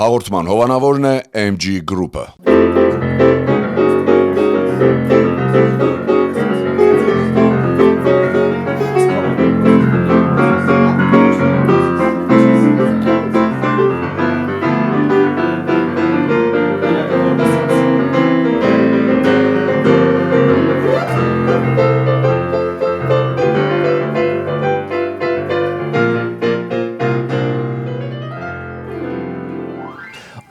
Հաղորդման հովանավորն է MG Group-ը։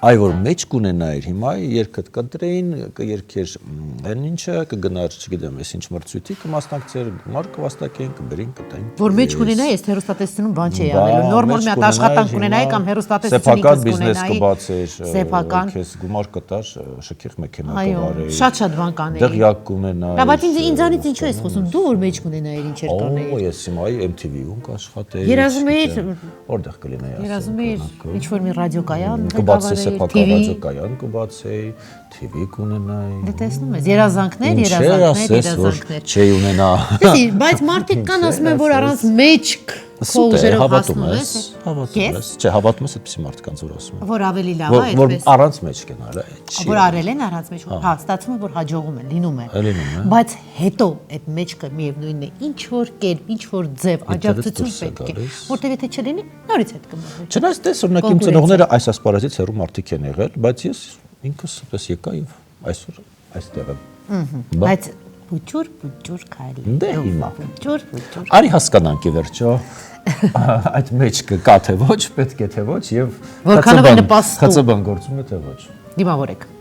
Այ որ մեջ կունենայր հիմա երկդ կընտրեին, կերքեր այն ինչը, կգնար, չգիտեմ, ես ինչ մրցույթի կմասնակցեր, գումար կվաստակեն, կբերին, կտային։ Որ մեջ կունենայի, ես հեռուստատեսությունում բան չի անելու, նորմալ մի հատ աշխատանք կունենայի կամ հեռուստատեսությունից կունենայի։ Սեփական քեզ գումար կտար, շքեղ մեքենա այո, կվարեի։ շատ բան կանեի։ Դղյակ կունենայի։ Լավ, բայց ինձանից ինչու ես խոսում, դու որ մեջ կունենայիր ինչեր կանեի։ Օ, ես հիմա MTV-ում կաշխատեի։ Երազում էիր, որտեղ կլինեի ասել։ երազում էիր ինչ որ մի ռադիոկայան կբացեի սեփական ռադիոկայան կբացեի, TV կունենայի։ Դե տեսնում ես, երազանքներ։ Չի ունենա։ Տեսի, բայց մարդիկ կան ասում են, որ առանց մեջք քո ուժերով հասնում ես։ Հավատում ես։ Չէ, հավատում ես այդպիսի մարդկանց որ ասում են։ Որ ավելի լավ է այդպես։ Որ առանց մեջք են արել, չի։ Որ արել են առանց մեջք, հա, ստացվում է որ հաջողում են, լինում է։ Բայց հետո այդ մեջքը միևնույնն է, ինչ որ կերպ, ինչ որ ձև, աջակցություն պետք է, որտեղ եթե չլինի, նորից հետ կմտնի։ Չնայած տես օրինակ իմ ծնողները այս ասպարեզից հեռու մարդիկ են եղել, բայց ես ինքս պես եկա եւ այսօր այստեղ եմ։ Բայց փուճուր քայլի։ Դե հիմա։ Փուճուր։ Արի հասկանանք ի վերջո այդ մեջքը կա թե ոչ, պետք է թե ոչ եւ որքանով է նպաստում։ ԽՑԲ-ն գործում է թե ոչ։ Դիմավորեք։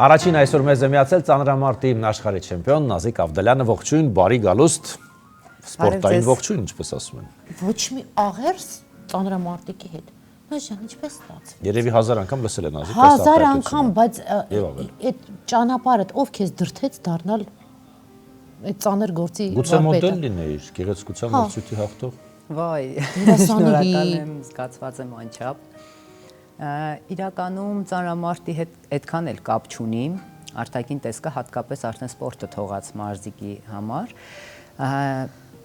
Առաջին այսօր մեզ է միացել ծանրամարտի աշխարհի չեմպիոն Նազիկ Ավդալյանը, ողջույն, բարի գալուստ, սպորտային ողջույն, ինչպես ասում են։ Ոչ մի աղերս ծանրամարտիկի հետ։ Նոժան, ինչպես ստացվի։ Երևի 1000 անգամ լսել են Նազիկ այս 1000 անգամ, բայց այդ ճանապարհը ով քեզ դրթեց դառնալ այդ ծանր գործի վարպետը։ Գուցե մոդել լինեիր, գեղեցկության մրցույթի հաղթող։ Վայ, շնորհակալ եմ, զգացված եմ անչափ։ Իրականում ծանրամարտի հետ այդքան էլ կապ չունի, արտաքին տեսքը հատկապես արդեն սպորտը թողած մարզիկի համար,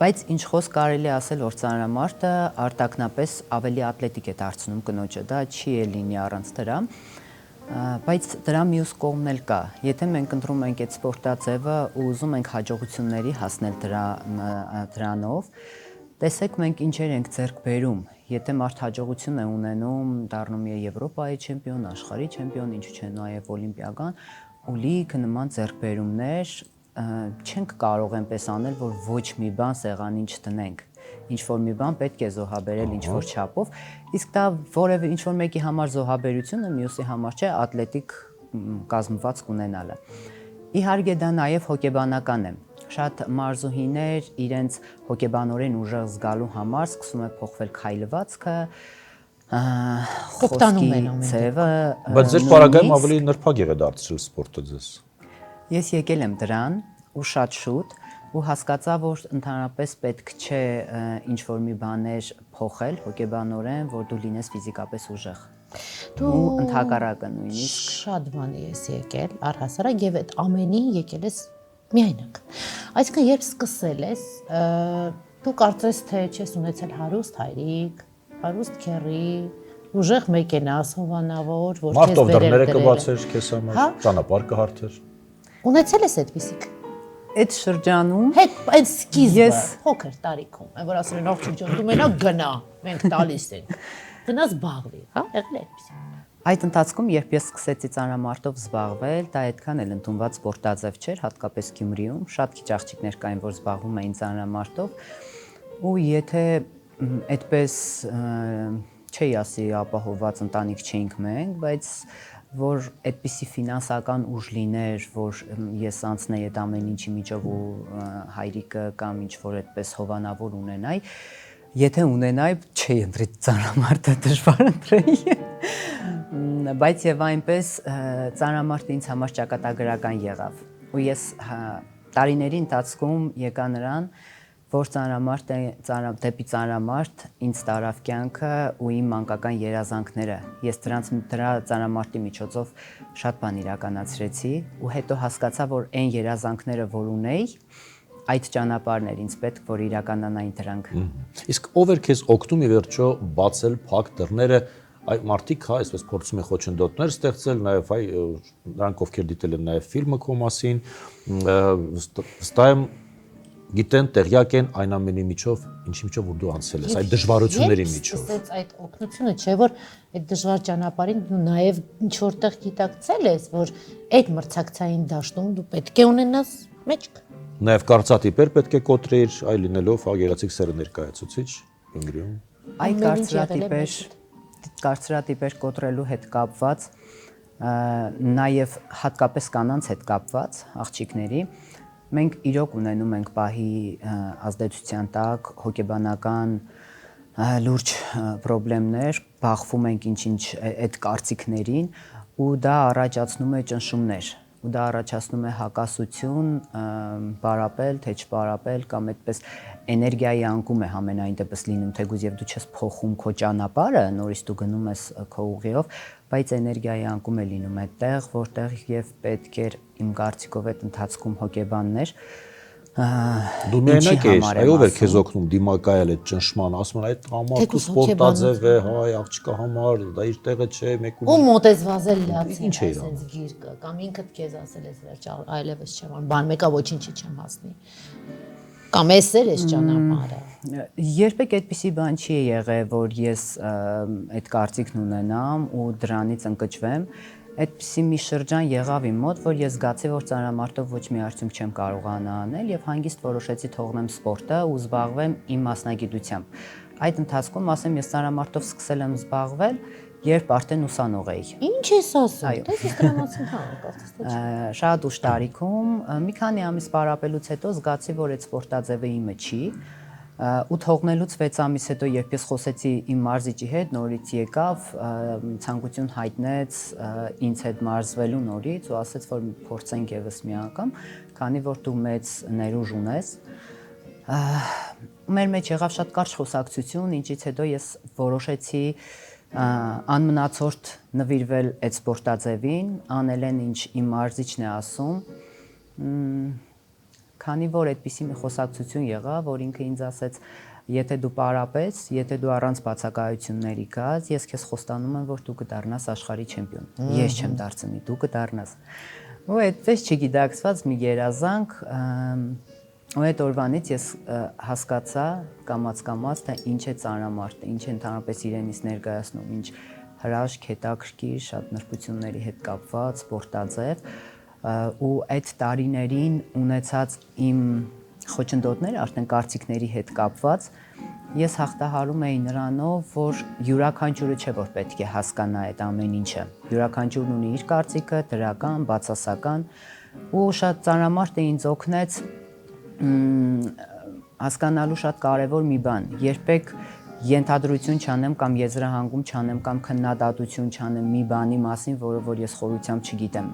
բայց ինչ խոսք կարելի ասել, որ ծանրամարտը արտաքնապես ավելի ատլետիկ է դարձնում կնոջը, դա չի է լինի առանց դրա, բայց դրա մյուս կողմն էլ կա, եթե մենք ընտրում ենք այդ սպորտաձևը ու ուզում ենք հաջողությունների հասնել դրանով, տեսեք մենք ինչեր ենք ձեռք բերում, եթե մարդ հաջողություն է ունենում, դառնում է Եվրոպայի չեմպիոն, աշխարհի չեմպիոն, ինչու՞ չէ նաև օլիմպիական, ու լիքը նման ձեռքբերումներ չենք կարող այնպես անել, որ ոչ մի բան սեղանին չտնենք, ինչ որ մի բան պետք է զոհաբերել ինչ որ չափով, իսկ դա որևէ ինչ որ մեկի համար զոհաբերությունը, մյուսի համար չէ, ատլետիկ կազմվածք ունենալը։ Իհարկե դա նաև հոգեբանական է։ Շատ մարզուհիներ իրենց հոգեբանորեն ուժեղ զգալու համար սկսում է փոխվել քայլվածքը, խոսքի ձևը, բայց ձեր պարագայում ավելի նրբագեղ է դարձրել սպորտը ձեզ։ Ես եկել եմ դրան ու շատ շուտ ու հասկացա, որ ընդհանրապես պետք չէ ինչ որ մի բաներ փոխել հոգեբանորեն, որ դու լինես ֆիզիկապես ուժեղ։ Դու ընդհակառակը նույնիսկ շատ բանի ես եկել, առհասարակ եւ այդ ամենին եկել ես միայնակ։ Այսինքն երբ սկսել ես, դու կարծես թե չես ունեցել հարուստ հայրիկ, հարուստ քեռի, ուժեղ մեքենա, սովանավոր, որ քեզ Մարտով վերել դռները կբացեր քեզ համար, ճանապարհ կհարթեր։ Ունեցել ես այդպիսիք։ այդ շրջանում Հետ այդ սկիզբը փոքր տարիքում, այն որ ասել են աղջիկ ջան, դու մենակ գնա, մենք տալիս ենք։ Գնաս զբաղվի, հա, եղել է այդպիսի։ Այդ ընթացքում, երբ ես սկսեցի ծանրամարտով զբաղվել, դա այդքան էլ ընդունված սպորտաձև չէր, հատկապես Գյումրիում, շատ քիչ աղջիկներ կային, որ զբաղվում էին ծանրամարտով, ու եթե այդպես չի ասի ապահովված ընտանիք չէինք մենք, բայց որ այդպիսի ֆինանսական ուժ լիներ, որ ես անցնեի այդ ամեն ինչի միջով ու հայրիկը կամ ինչ որ այդպես հովանավոր ունենայի, եթե ունենայի, չի ընտրի ծանրամարտը, դժվար ընտրեի։ Բայց եւ այնպես ծանրամարտը ինձ համար ճակատագրական եղավ։ Ու ես տարիների ընթացքում եկա նրան, որ դեպի ծանրամարտ ինձ տարավ կյանքը ու իմ մանկական երազանքները։ Ես դրա ծանրամարտի միջոցով շատ բան իրականացրեցի ու հետո հասկացա, որ այն երազանքները, որ ունեի, այդ ճանապարհն էր ինձ պետք, որ իրականանային դրանք։ Իսկ ով էր քեզ օգնում ի վերջո բացել փակ դռները, այ մարդիկ հա, այսպես փորձում են խոչընդոտներ ստեղծել, նաև այ նրանք ովքեր դիտել են նաև ֆիլմը քո մասին, վստահ եմ գիտեն, տեղյակ են այն ամենի միջով, ինչի միջով որ դու անցել ես, այդ դժվարությունների միջով։ Իսկ այդ օգնությունը չէ, որ այդ դժվար ճանապարհին դու նաև ինչ որտեղ գիտակցել ես, որ այդ մրցակցային դաշտում դու պետք է ունենաս մեջք։ Նաև կարծրատիպեր պետք է կոտրեիր, այ լինելով գեղեցիկ սերը ներկայացուցիչ Գյումրիում։ Այ կարծրատիպեր կոտրելու հետ կապված, նաև հատկապես կանանց հետ կապված աղջիկների, մենք իրոք ունենում ենք պահի ազդեցության տակ հոգեբանական լուրջ խնդիրներ, բախվում ենք ինչ-ինչ այդ կարծիքներին ու դա առաջացնում է ճնշումներ, ու դա առաջացնում է հակասություն, պարապել, թե չպարապել կամ այդպես էներգիայի անկում է համենայն դեպս լինում, թեկուզ եւ դու չես փոխում քո ճանապարհը, նորից դու գնում ես քո ուղիով, բայց էներգիայի անկում է լինում այդտեղ, որտեղ եւ պետք էր իմ կարծիքով այդ ընթացքում հոգեբաններ Դու միայնակ ես, այով էր քեզ օգնում դիմակայել այդ ճնշման, ասում են այդ համարտու սպորտաձև է, հա, աղջկա համար, դա իր տեղը չէ, մեկ ու մոտես վազել լացել, ինչ է այսպես գիրկը, կամ ինքդ քեզ ասել ես վերջ, այլևս չեմ, բան մեկա ոչինչի չեմ հասնի։ Կամ էս էր այս ճանապարհը։ Երբեք այդպիսի բան չի եղել, որ ես այդ կարծիքն ունենամ ու դրանից ընկճվեմ։ Այդպիսի մի շրջան եղավ իմ մոտ, որ ես զգացի, որ ծանրամարտով ոչ մի արդյունք չեմ կարողանա անել եւ հանգիստ որոշեցի թողնեմ սպորտը ու զբաղվեմ իմ մասնագիտությամբ։ Այդ ընթացքում, ասեմ, ես ծանրամարտով սկսել եմ զբաղվել, երբ արդեն ուսանող էի։ Ինչ ես ասում։ Դες ես դրամացին հա, շատ ուշ տարիքում, մի քանի ամիս պարապելուց հետո զգացի, որ այդ սպորտաձևը իմը չի։ Ու թողնելուց 6 ամիս հետո, երբ ես խոսեցի իմ մարզիչի հետ, նորից եկավ, ցանկություն հայտնեց ինձ հետ մարզվելու նորից ու ասեց, որ փորձենք եւս մի անգամ, քանի որ դու մեծ ներուժ ունես։ Մեր մեջ եղավ շատ կարճ խոսակցություն, ինչից հետո ես որոշեցի անմնացորդ նվիրվել այդ սպորտաձևին, անել են ինչ իմ մարզիչն է ասում։ Քանի որ այդպիսի մի խոսակցություն եղավ, որ ինքը ինձ ասեց, եթե դու պարապես, եթե դու առանց բացակայությունների գաս, ես քեզ խոստանում եմ, որ դու կդառնաս աշխարհի չեմպիոն։ Ես չեմ դարձնի, դու կդառնաս։ Ու այդպես չգիտակցված մի երազանք, ու այդ օրվանից ես հասկացա կամաց-կամաց, թե ինչ է ծանրամարտը, ինչ է ընդհանրապես իրենից ներկայացնում, ինչ հրաշք, հետաքրքիր, շատ նրբությունների հետ կապված սպորտաձև ու այդ տարիներին ունեցած իմ խոչընդոտները արդեն կարծիքների հետ կապված ես հաղթահարում էի նրանով, որ յուրաքանչյուրը չէ, որ պետք է հասկանա այդ ամեն ինչը։ Յուրաքանչյուրն ունի իր կարծիքը, դրական, բացասական, ու շատ ծանրամարտը ինձ օգնեց հասկանալու շատ կարևոր մի բան։ Երբեք ենթադրություն չանեմ կամ եզրահանգում չանեմ կամ քննադատություն չանեմ մի բանի մասին, որը որ ես խորությամբ չգիտեմ,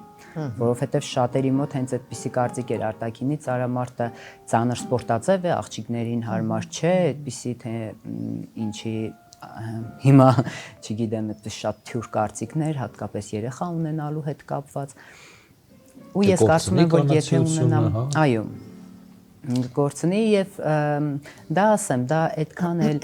որովհետև շատերի մոտ հենց այդպիսի կարծիք էր արտաքինից, ծանրամարտը ծանր սպորտաձև է, աղջիկներին հարմար չէ, այդպիսի թե ինչի հիմա չգիտեմ, այդպես շատ թյուր կարծիքներ, հատկապես երեխա ունենալու հետ կապված։ Ու ես կարծում եմ, որ եթե ունենամ, այո, գործնի եւ դա ասեմ, դա այդքան էլ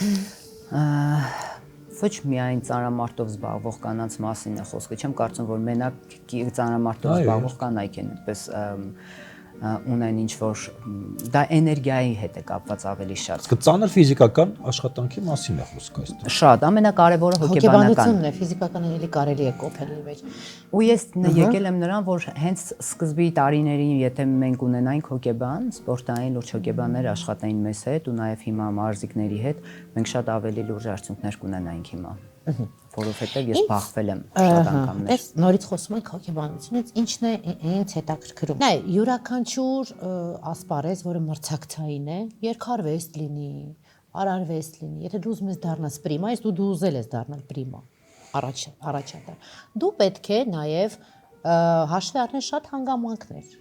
ոչ միայն ծանրամարտով զբաղվող կանանց մասին է խոսքը, չեմ կարծում, որ մենակ ծանրամարտով զբաղվող կանայք են այդպես ունեն ինչ որ դա էներգիայի հետ է կապված ավելի շատ։ Իսկ ծանր ֆիզիկական աշխատանքի մասին է խոսքը այստեղ։ Շատ, ամենակարևորը հոգեբանականն է, ֆիզիկական էլի կարելի է կոփել իր մեջ։ Ու ես եկել եմ նրան, որ հենց սկզբի տարիներին, եթե մենք ունենայինք հոգեբան, սպորտային լուրջ հոգեբաններ աշխատային մեզ հետ ու նաև հիմա մարզիկների հետ, մենք շատ ավելի լուրջ արդյունքներ կունենայինք հիմա։ Որովհետև ես բախվել եմ շատ անգամներ։ Այս նորից խոսում ենք հոգեբանությունից, ինչն է ինձ հետաքրքրում։ Նայ, յուրաքանչյուր ասպարեզ, որը մրցակցային է, երկարվեստ լինի, արարվեստ լինի։ Եթե դու ուզում ես դառնալ պրիմա, ես դու ուզել ես դառնալ պրիմա, առաջատար։ Դու պետք է նաև հաշվի առնես շատ հանգամանքներ։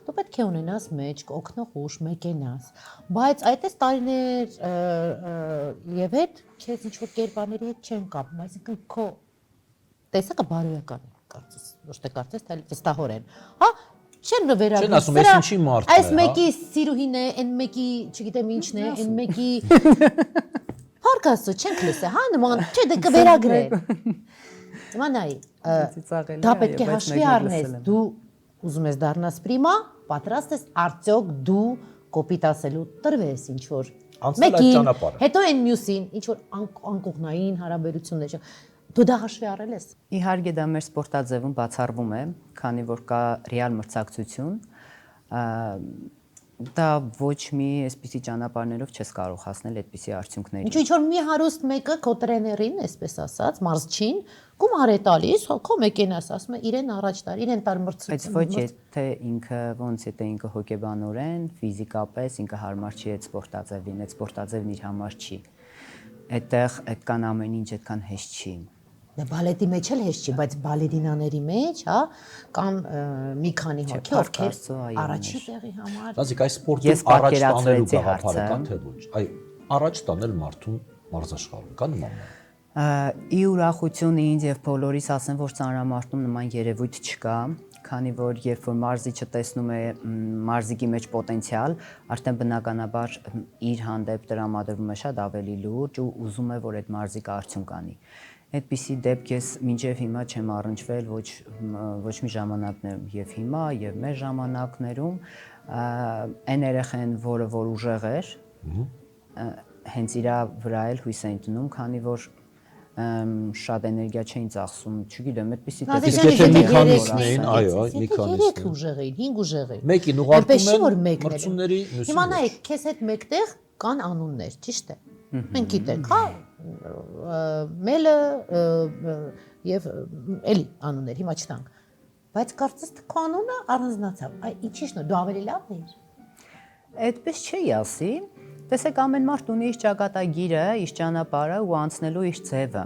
Դու պետք է ունենաս մեջ օգնող ուժ, մեկենաս, բայց այդպես տարիներ եւ հետ քեզ ինչ որ կերպարների հետ չեն կապում, այսինքն քո տեսակը բարոյական է, կարծես, ոչ թե կարծես, այլ վստահորեն։ Հա, չեն վերագրում։ Չեն ասում, այս ինչի մարդն է, այս մեկի սիրուհին է, այն մեկի, չգիտեմ ինչն է, այն մեկի Փարկասու չենք լսել, հա, նման, չէ, դե կվերագրեն։ Իմանայի, դա պետք է հաշվի առնես, դու ուզում ես դառնաս պրիմա, պատրաստ ես արդյոք դու կոպիտ ասելու տրվես ինչ որ մեկին, հետո այն մյուսին, ինչ որ անկողնային հարաբերություններ, դու դա հաշվի առել ես։ Իհարկե դա մեր սպորտաձևում բացառվում է, քանի որ կա ռեալ մրցակցություն, դա ոչ մի այսպիսի ճանապարհներով չես կարող հասնել այդպիսի արդյունքների։ Ինչ որ մի հարուստ մեկը քո տրեներին, այսպես ասած, մարզչին, գումար է տալիս, քո մեկենաս ասում է իրեն առաջ տար, իրեն տար մրցություն։ Բայց ոչ թե ինքը ոնց է, թե ինքը հոգեբանորեն, ֆիզիկապես ինքը հարմար չի այդ սպորտաձևին, այդ սպորտաձևն իր համար չի։ Այդտեղ այդքան ամեն ինչ այդքան հեշտ չի։ Դե բալետի մեջ էլ հեշտ չի, բայց բալերինաների մեջ, հա, կամ մի քանի հոգի, ովքեր առաջի տեղի համար։ Լազիկ, այս սպորտում առաջ տանելու գաղափարը կա թե ոչ։ Այ առաջ տանել մարդուն մարզաշխարհում կա նման։ Ի ուրախություն ինձ եւ բոլորիս ասեմ, որ ծանրամարտում նման երևույթ չկա, քանի որ երբ որ մարզիչը տեսնում է մարզիկի մեջ պոտենցիալ, արդեն բնականաբար իր հանդեպ տրամադրվում է շատ ավելի լուրջ ու ուզում է, որ այդ մարզիկը արդյունք անի։ Այդպիսի դեպք ես մինչև հիմա չեմ առնչվել ոչ մի ժամանակներում եւ հիմա եւ մեր ժամանակներում այն երեխեն, որը որ ուժեղ էր, հենց իր վրա էլ հույս են տնում, քանի որ շատ էներգիա չէին ծախսում, չգիտեմ, այդպեսի դեպքեր մի քանիսն էին, այո, մի քանիսն։ 3 ուժեղ էին, 5 ուժեղ էին։ Մեկին ուղարկում են մրցումների մյուսին։ Հիմա նայեք, քեզ հետ մեկտեղ կան անուններ, ճիշտ է։ Մենք գիտենք, հա, մելը եւ էլի անուններ, հիմա չտանք։ Բայց կարծես թե քո անունը առանձնացավ։ Այ ինչի՞ շնորհ դու ավելի լավ ես։ Այդպես չի ասի։ Տեսեք, ամեն մարդ ունի իր ճակատագիրը, իր ճանապարհը ու անցնելու իր ձևը։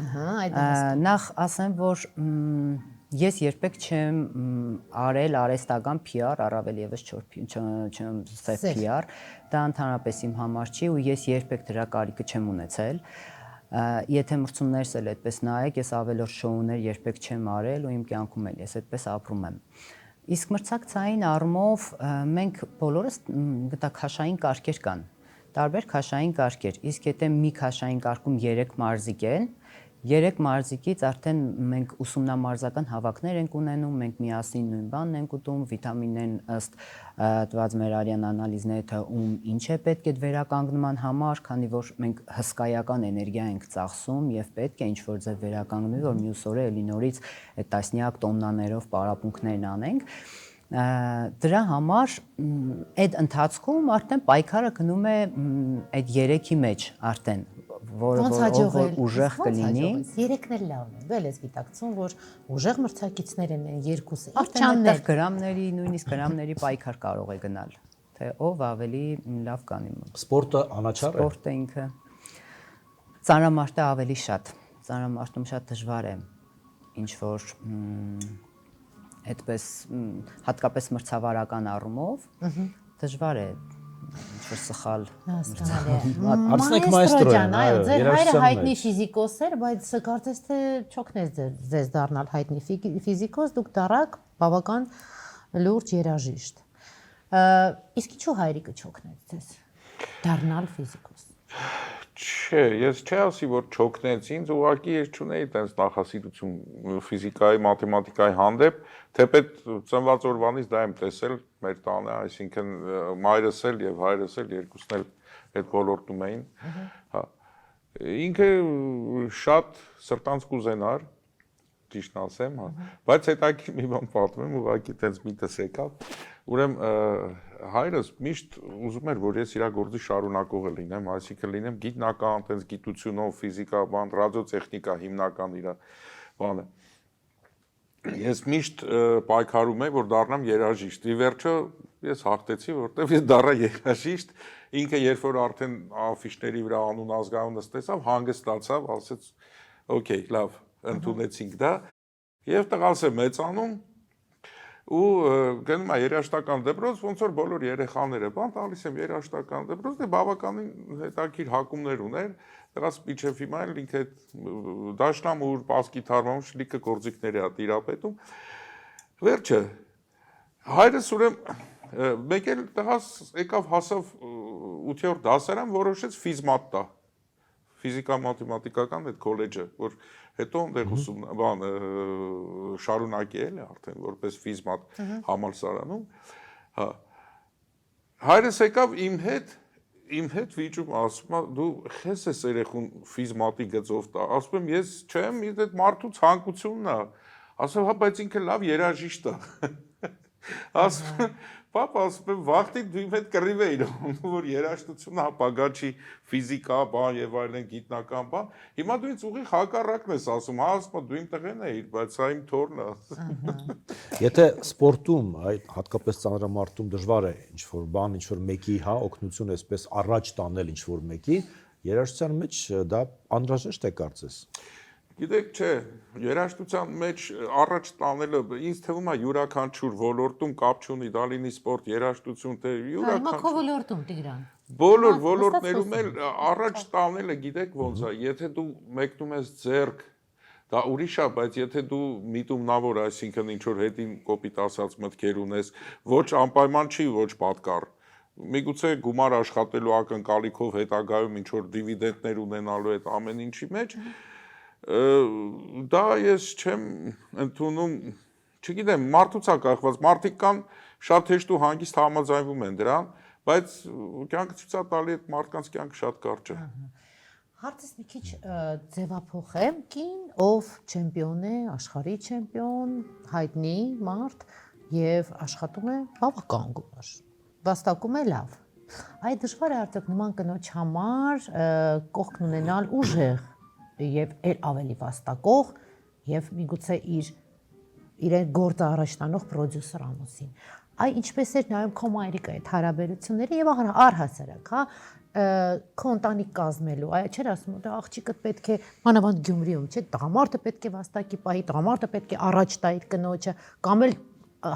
Ահա, այդ Նախ ասեմ, որ ես երբեք չեմ արել արհեստական PR, առավել եւս չեմ սև PR, դա ընդհանրապես իմ համար չի ու ես երբեք դրա կարիքը չեմ ունեցել։ Եթե մրցումներս էլ այդպես նայեք, ես ավելորդ շոուներ երբեք չեմ արել ու իմ կյանքում էլ ես այդպես ապրում եմ։ Իսկ մրցակցային առումով մենք բոլորս գտա քաշային կարգեր կան, տարբեր քաշային կարգեր, իսկ եթե մի քաշային կարգում 3 մարզիկ են, 3 մարզիկից արդեն մենք ուսումնամարզական հավաքներ ենք ունենում, մենք միասին նույն բանն ենք ուտում, վիտամիններն ըստ տված մեր արյան անալիզների թե ում ինչ է պետք է վերականգնման համար, քանի որ մենք հսկայական էներգիա ենք ծախսում եւ պետք է ինչ-որ ձև վերականգնվի, որ մյուս օրը էլի նորից այդ տասնյակ տոննաներով պարապմունքներն անենք։ Դրա համար այդ ընթացքում արդեն պայքարը գնում է այդ 3-ի մեջ արդեն որը ուժեղ կլինի։ 3-ն էլ լավն է։ Դու ես գիտակցում, որ ուժեղ մրցակիցներ են 2-ը։ Արդեն այդտեղ գրամների, նույնիսկ գրամների պայքար կարող է գնալ, թե ով ավելի լավ կանի։ Սպորտը անաչառ է։ Սպորտը ինքը ծանրամարտը ավելի շատ։ Ծանրամարտում շատ դժվար է ինչ որ այդպես հատկապես մրցավարական առումով դժվար է ինչ-որ սխալ Արցնեք մայստրո են, այո, ձեր հայրը հայտնի ֆիզիկոս էր, բայց կարծես թե չօգնեց ձեզ դառնալ հայտնի ֆիզիկոս, դուք դառաք բավական լուրջ երաժիշտ։ Իսկ ինչու հայրիկը չօգնեց ձեզ դառնալ ֆիզիկոս։ Չէ, ես չի ասի, որ չօգնեց ինձ, ուղղակի ես չունեի տենց նախասիրություն ֆիզիկայի, մաթեմատիկայի հանդեպ, թեպետ ծնված օրվանից դա եմ տեսել մեր տանը, այսինքն մայրս էլ եւ հայրս էլ երկուսն էլ այդ ոլորտում էին, հա։ Ինքը շատ սրտանց կուզենար, ճիշտ ասեմ, հա, բայց հետաքրքիր մի բան պատմեմ, ուղղակի տենց միտս եկավ, ուրեմն հայրս միշտ ուզում էր, որ ես իր գործի շարունակողը լինեմ, այսինքն լինեմ գիտնական, տենց գիտությունով, ֆիզիկա, բան, ռադիոտեխնիկա հիմնական իր բանը։ Ես միշտ պայքարում եմ, որ դառնամ երաժիշտ։ Ի վերջո ես հաղթեցի, որտեղ ես դառա երաժիշտ, ինքը երբ որ արդեն աֆիշների վրա անուն ազգանունս տեսավ, հանգստացավ, ասեց, օքեյ, լավ, ընդունեցինք դա։ Եվ տղաս է մեծանում ու գնում է երաժշտական դպրոց, ոնց որ բոլոր երեխաները, բան տալիս եմ երաժշտական դպրոց, դե բավականին հետաքրքիր հակումներ ուներ, տղաս միջև հիմա էլ ինքը դաշնամ ու պասկի թարմանում շլիկը գործիքներ է տիրապետում։ Վերջը հայրս ուրեմն մեկ էլ տղաս եկավ հասավ 8-րդ դասարան, որոշեց ֆիզմատ տա, ֆիզիկա-մաթեմատիկական այդ քոլեջը, որ հետո այնտեղ բան շարունակի էլ է արդեն որպես ֆիզմատ համալսարանում, հա։ Հայրս եկավ իմ հետ վիճում, ասում է դու խես ես երեխուն ֆիզմատի գծով տա, ասում եմ ես չեմ, իմ այդ մարդու ցանկությունն է, ասում հա բայց ինքը լավ երաժիշտ է, ասում պապ ասում եմ վաղտի դու իմ հետ կռիվ էիր որ երաժշտությունը ապագա չի ֆիզիկա բան եւ այլն գիտնական բան հիմա դու ինձ ուղիղ հակառակն ես ասում հա ասում դու իմ տղեն էիր բայց սա իմ թորն է Եթե սպորտում այդ հատկապես ծանրամարտում դժվար է ինչ որ բան ինչ որ մեկի հա օգնություն այսպես առաջ տանել ինչ որ մեկի երաժշտության մեջ դա անհրաժեշտ է կարծես Գիտեք, չէ, երաժշտության մեջ առաջ տանելը ինձ թվում է յուրաքանչյուր ոլորտում կապ չունի, դա լինի սպորտ, երաժշտություն, թե յուրաքանչյուր ոլորտում Տիգրան։ Բոլոր ոլորտներում էլ առաջ տանելը գիտեք ոնց է, եթե դու մեկնում ես ձեռք, դա ուրիշ է, բայց եթե դու միտումնավոր, այսինքն ինչ որ հետին կոպիտ ասած մտքեր ունես, ոչ անպայման չի, ոչ պատկառ։ Միգուցե գումար աշխատելու ակնկալիքով հետագայում ինչ որ դիվիդենտներ ունենալու այդ ամեն ինչի մեջ դա ես չեմ ընդունում, չգիտեմ, մարդուց է կախված, մարդիկ կան շատ հեշտ ու հանգիստ համաձայնվում են դրան, բայց կյանքը ցույց է տալի այդ մարդկանց կյանքը շատ կարճ է։ Հարցս մի քիչ ձևափոխեմ, կին, ով չեմպիոն է, աշխարհի չեմպիոն, հայտնի մարդ եւ աշխատում է բավական գումար, վաստակում է լավ։ Այդ դժվար է արդյոք նման կնոջ համար կողքն ունենալ ուժեղ եւ էլ ավելի վաստակող եւ միգուցե իրեն գործը առաջ տանող պրոդյուսեր ամուսին։ Այ ինչպես էր նայում քո մայրիկը այդ հարաբերությունները եւ առհասարակ, հա, քո ընտանիք կազմելու, այ չէր ասում, դա աղջիկը պետք է մանավանդ Գյումրիում, չէ, տղամարդը պետք է վաստակի պահի, տղամարդը պետք է առաջ տա իր կնոջը, կամ էլ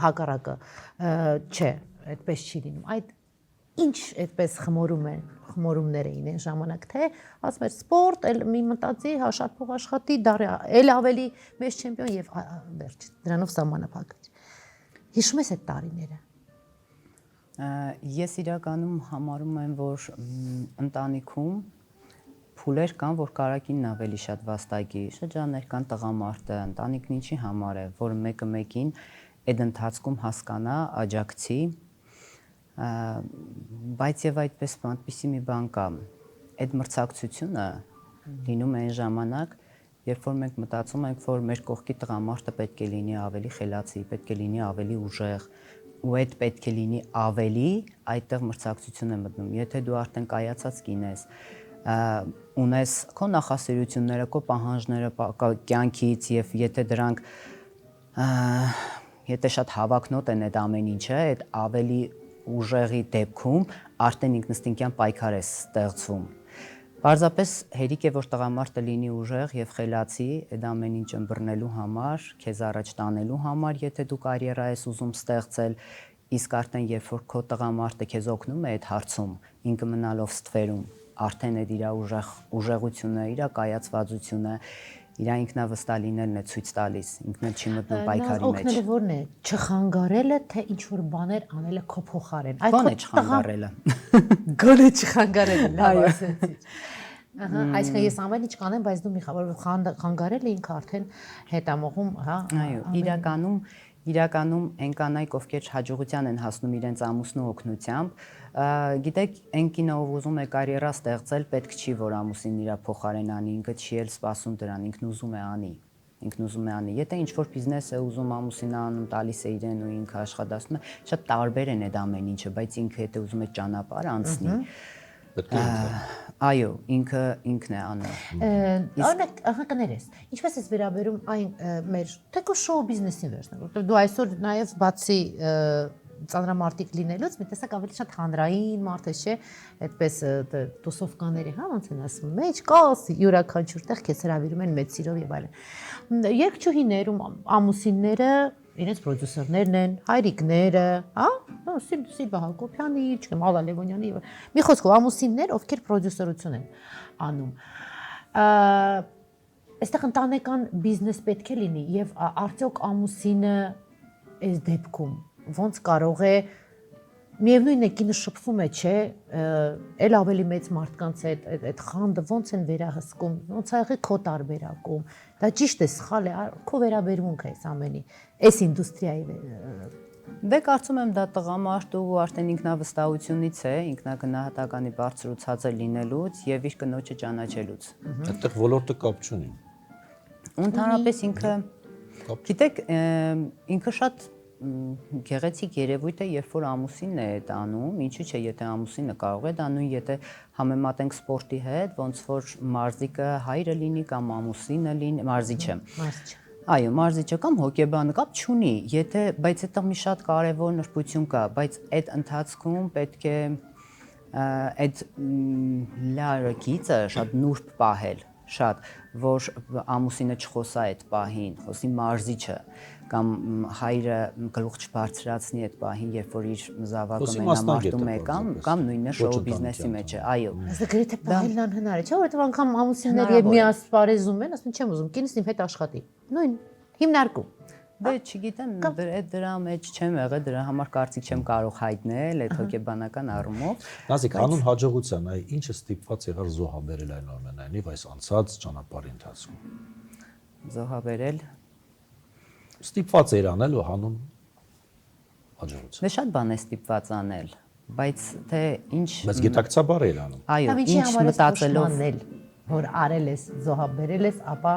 հակառակը, չէ, այդպես չի լինում։ Այդ ինչ այդպես խմորումներ էին այն ժամանակ, թե ասում էր սպորտ, էլ մի մտածի, հա շատ փող աշխատի, դարի էլ ավելի մեծ չեմպիոն եւ վերջ, դրանով սահմանափակվի։ Հիշում ես այդ տարիները։ Ես իրականում համարում եմ, որ ընտանիքում փուլեր կան, որ կարակինն ավելի շատ վաստակի, շրջաններ կան տղամարդը, ընտանիքն ինչի համար է, որ մեկը մեկին այդ ընթացքում հասկանա, աջակցի բայց եւ այդպես այդպիսի մի բան կա այդ մրցակցությունը լինում է այն ժամանակ երբ որ մենք մտածում ենք որ մեր կողքի տղամարդը պետք է լինի ավելի խելացի պետք է լինի ավելի ուժեղ ու այդ պետք է լինի ավելի այդտեղ մրցակցություն է մտնում եթե դու արդեն կայացած կին ես ունես քո նախասիրությունները քո պահանջները կյանքից եւ եթե դրանք եթե շատ հավակնոտ են այդ ամեն ինչը այդ ավելի ուժեղի դեպքում արդեն ինքնըստինքյան պայքար է ստեղծվում։ Պարզապես հերիք է որ տղամարդը լինի ուժեղ եւ խելացի, այդ ամեն ինչ ըմբռնելու համար, քեզ առաջ տանելու համար, եթե դու կարիերա ես ուզում ստեղծել, իսկ արդեն երբ որ քո տղամարդը քեզ օգնում է այդ հարցում, ինքը մնալով ստվերում, արդեն այդ իր ուժեղությունը, իր կայացվածությունը իր ինքնավստահ լինելն է ցույց տալիս, ինքն էլ չի մտնում պայքարի մեջ։ Օգնելը որն է, չխանգարելը, թե ինչ որ բաներ անելը քո փոխարեն։ Գոնե չխանգարելը։ Գոնե չխանգարելը, լավ ասեցիք։ Ահա, այսինքն ես ամեն ինչ կանեմ, բայց դու մի խաբար խանգարելը ինքը արդեն հետամողում, հա։ Այո, իրականում այն կանայք, ովքեր հաջողության են հասնում իրենց ամուսնու օգնությամբ, գիտեք, այն կինը ով ուզում է կարիերա ստեղծել, պետք չի որ ամուսինն իր փոխարեն անի, ինքը չի էլ սպասում դրան, ինքն ուզում է անի։ Եթե ինչ որ բիզնես է ուզում ամուսինը անում, տալիս է իրեն ու ինքը աշխատացնում է, շատ տարբեր են այդ ամեն ինչը, բայց ինքը եթե ուզում է ճանապարհ անցնի, այո, ինքն է անում։ Օրինակ, ահա կներես, ինչպես է վերաբերում այն մեր թեկո շոու բիզնեսին վերջնական, որտեղ դու այսօր նաև բացի ծանրամարտիկ լինելուց մի տեսակ ավելի շատ հանրային մարդ է, չէ, այդպես տուսովկաների, հա, ոնց են ասում, մեջ կա յուրաքանչյուր տեղ քեզ հրավիրում են մեծ սիրով եւ այլն։ Երգչուհիներ ու ամուսինները իրենց պրոդյուսերներն են, հայրիկները, հա, Սիլվա Հակոբյանի, չգիտեմ, Ալա Լևոնյանի, մի խոսքով ամուսիններ, ովքեր պրոդյուսերություն են անում։ Այստեղ ընտանեկան բիզնես պետք է լինի եւ արդյոք ամուսինը այս դեպքում ոնց կարող է միևնույնն է կինը շփվում է, չէ, էլ ավելի մեծ մարդկանց հետ այդ խանդը ոնց են վերահսկում, ոնց է եղել քո տարբերակում, դա ճիշտ է, սխալ է, քո վերաբերմունքը էս ամենի, այս ինդուստրիայի Դե կարծում եմ դա տղամարդու արդեն ինքնավստահությունից է, ինքնագնահատականի բարձր ու ցածր լինելուց եւ իր կնոջը ճանաչելուց։ Այդտեղ ոլորտը կապ չունի։ Ընդհանրապես ինքը, գիտեք, ինքը շատ գեղեցիկ երևույթ է, երբ որ ամուսինն է դա անում, ինչու՞ չէ, եթե ամուսինը կարող է դա նույն, եթե համեմատենք սպորտի հետ, ոնց որ մարզիկը հայրը լինի կամ ամուսինը լինի, մարզիչը։ Այո, մարզիչը կամ հոկեբանը կապ չունի, բայց այդտեղ մի շատ կարևոր նրբություն կա, բայց այդ ընթացքում պետք է այդ լարը գիծը շատ նուրբ պահել, շատ, որ ամուսինը չխոսա այդ պահին, խոսի մարզիչը կամ հայրը գլուխ չբարձրացնի այդ պահին, երբ որ իր զավակը մենամարտում է կամ նույնը շոու բիզնեսի մեջ է, այո։ Դա գրեթե պահելն անհնար է, չէ՞, որովհետև անգամ ամուսինները եւ մի ասպարեզում են, ասում չեմ ուզում, կինս իմ հետ աշխատի։ Նույն հիմնարկում։ Դե չգիտեմ, դրա մեջ չեմ եղել, դրա համար կարծիք չեմ կարող հայտնել այդ հոգեբանական առումով։ Նազիկ, հանուն հաջողության, այ ինչը ստիպված եղար զոհաբերել այնուամենայնիվ այս անցած ճանապարհի ընթացքում։ Զոհաբերել Ստիպված էր անել ու հանուն հաջողության։ Դե շատ բան է ստիպված անել, բայց թե ինչ Բայց գիտակցաբար էր անում։ Այո, ինչ մտածելով որ արել ես, զոհաբերել ես, ապա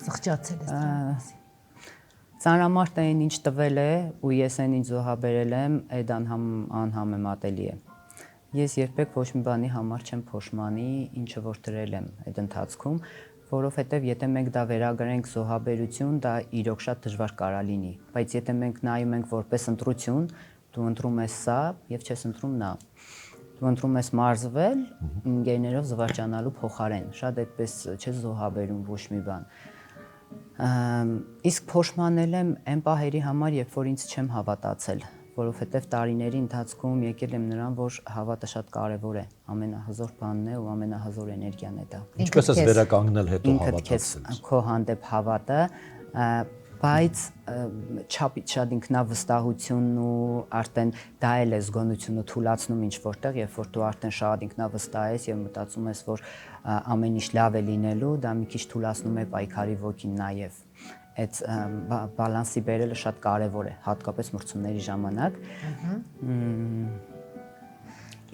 սխճացել ես։ Ծանրամարտը այն ինչ տվել է ու ես այն ինչ զոհաբերել եմ, այդ անհամեմատելի է։ Ես երբեք ոչ մի բանի համար չեմ փոշմանի, ինչը որ դրել եմ այդ ընթացքում, որովհետև եթե մենք դա վերագրենք զոհաբերություն, դա իրոք շատ դժվար կարա լինի, բայց եթե մենք նայում ենք որպես ընտրություն, դու ընտրում ես սա եւ չես ընտրում նա։ Դու ընտրում ես մարզվել ընկերներով զվարճանալու փոխարեն, շատ այդպես չես զոհաբերում ոչ մի բան։ Իսկ փոշմանել եմ այն պահերի համար, երբ որ ինձ չեմ հավատացել, որովհետև տարիների ընթացքում եկել եմ նրան, որ հավատը շատ կարևոր է, ամենահզոր բանն է ու ամենահզոր էներգիան է դա։ Ինչպես ես վերականգնել հետո հավատացել։ Քո հանդեպ հավատը, բայց չափից շատ ինքնավստահությունն ու արդեն դա էլ է զգոնությունը թուլացնում ինչ որտեղ, երբ որ դու արդեն շատ ինքնավստահ ես եւ մտածում ես, որ ամեն ինչ լավ է լինելու, դա մի քիչ թուլացնում է պայքարի ոգին նաեւ։ Այդ բալանսի բերելը շատ կարևոր է, հատկապես մրցումների ժամանակ։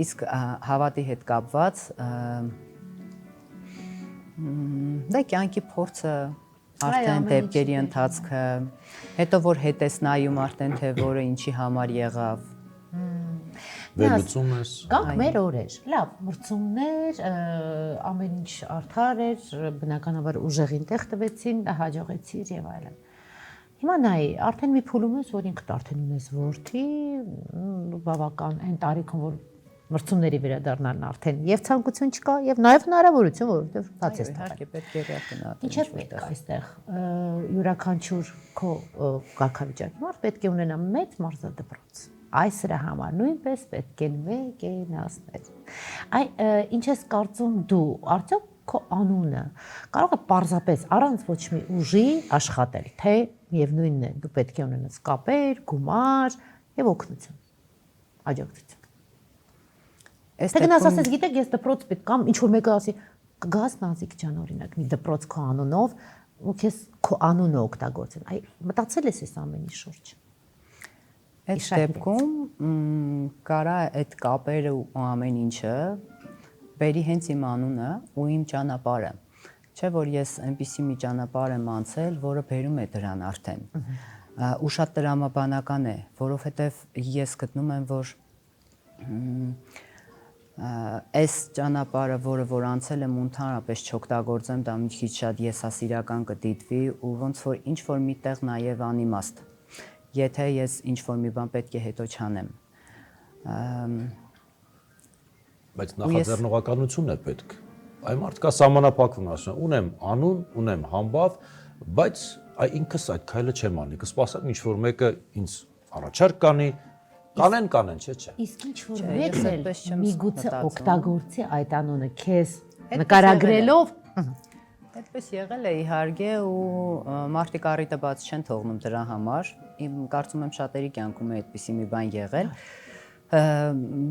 Իսկ հավատի հետ կապված դա կյանքի փորձը արդեն դեպքերի ընթացքը, հետո որ հետ ես նայում արդեն թե որը ինչի համար եղավ։ Վերլուծում ես։ Գանք մեր օրեր, լավ, մրցումներ, ամեն ինչ արդար էր, բնականաբար ուժեղին տեղ տվեցին, հաջողեցիր եւ այլն։ Հիմա նայ, արդեն մի փուլում ես, որ ինքդ արդեն ունես որդի, բավական այն տարիքում, որ մրցումների վերադառնալն արդեն եւ ցանկություն չկա եւ նաեւ հնարավորություն, որովհետեւ բաց ես տվել։ Իհարկե պետք է գտնալ։ Ինչը պետք է այստեղ յուրաքանչյուր քո կարգավիճակի մարդ պետք է ունենա մեծ մարզադպրոց։ Այս սրա համար նույնպես պետք է մեկենացնել։ Ինչ ես կարծում դու, արդյոք քո անունը կարող է պարզապես առանց ոչ մի ուժի աշխատել, թե միևնույնն է, դու պետք է ունենաս կապեր, գումար եւ օգնություն, աջակցություն։ Թե գնաս ասես, գիտեք, ես դպրոց պետք կամ ինչ որ մեկը ասի, կգաս Նազիկ ջան, օրինակ, մի դպրոց քո անունով, ու քեզ քո անունը օգտագործեն։ Այ մտածել ես այս ամենի շուրջ։ Այդ դեպքում կարա այդ կապերը ու ամեն ինչը բերի հենց իմ անունը ու իմ ճանապարհը։ Չէ՞ որ ես այնպիսի մի ճանապարհ եմ անցել, որը բերում է դրան արդեն։ Ու շատ տրամաբանական է, որովհետև ես գտնում եմ, որ այս ճանապարհը, որ անցել եմ ընդհանրապես չօգտագործեմ, դա մի քիչ շատ եսասիրական կդիտվի ու ոնց որ ինչ որ միտեղ նաև անիմաստ։ եթե ես ինչ-որ մի բան պետք է հետո չանեմ։ Բայց նախաձեռնողականություն է պետք։ Այ մարդկա սահմանափակվում ասում, ունեմ անուն, ունեմ համբավ, բայց ինքս այդ քայլը չեմ անի, կսպասեմ ինչ-որ մեկը ինձ առաջարկ կանի, կանեն, չէ։ Իսկ ինչ-որ մեկը միգուցե օգտագործի այդ անունը քեզ նկարագրելով։ Այդպես եղել է իհարկե ու մարդիկ առիթը բաց չեն թողնում դրա համար։ Իմ կարծում եմ շատերի կյանքում է այդպիսի մի բան եղել։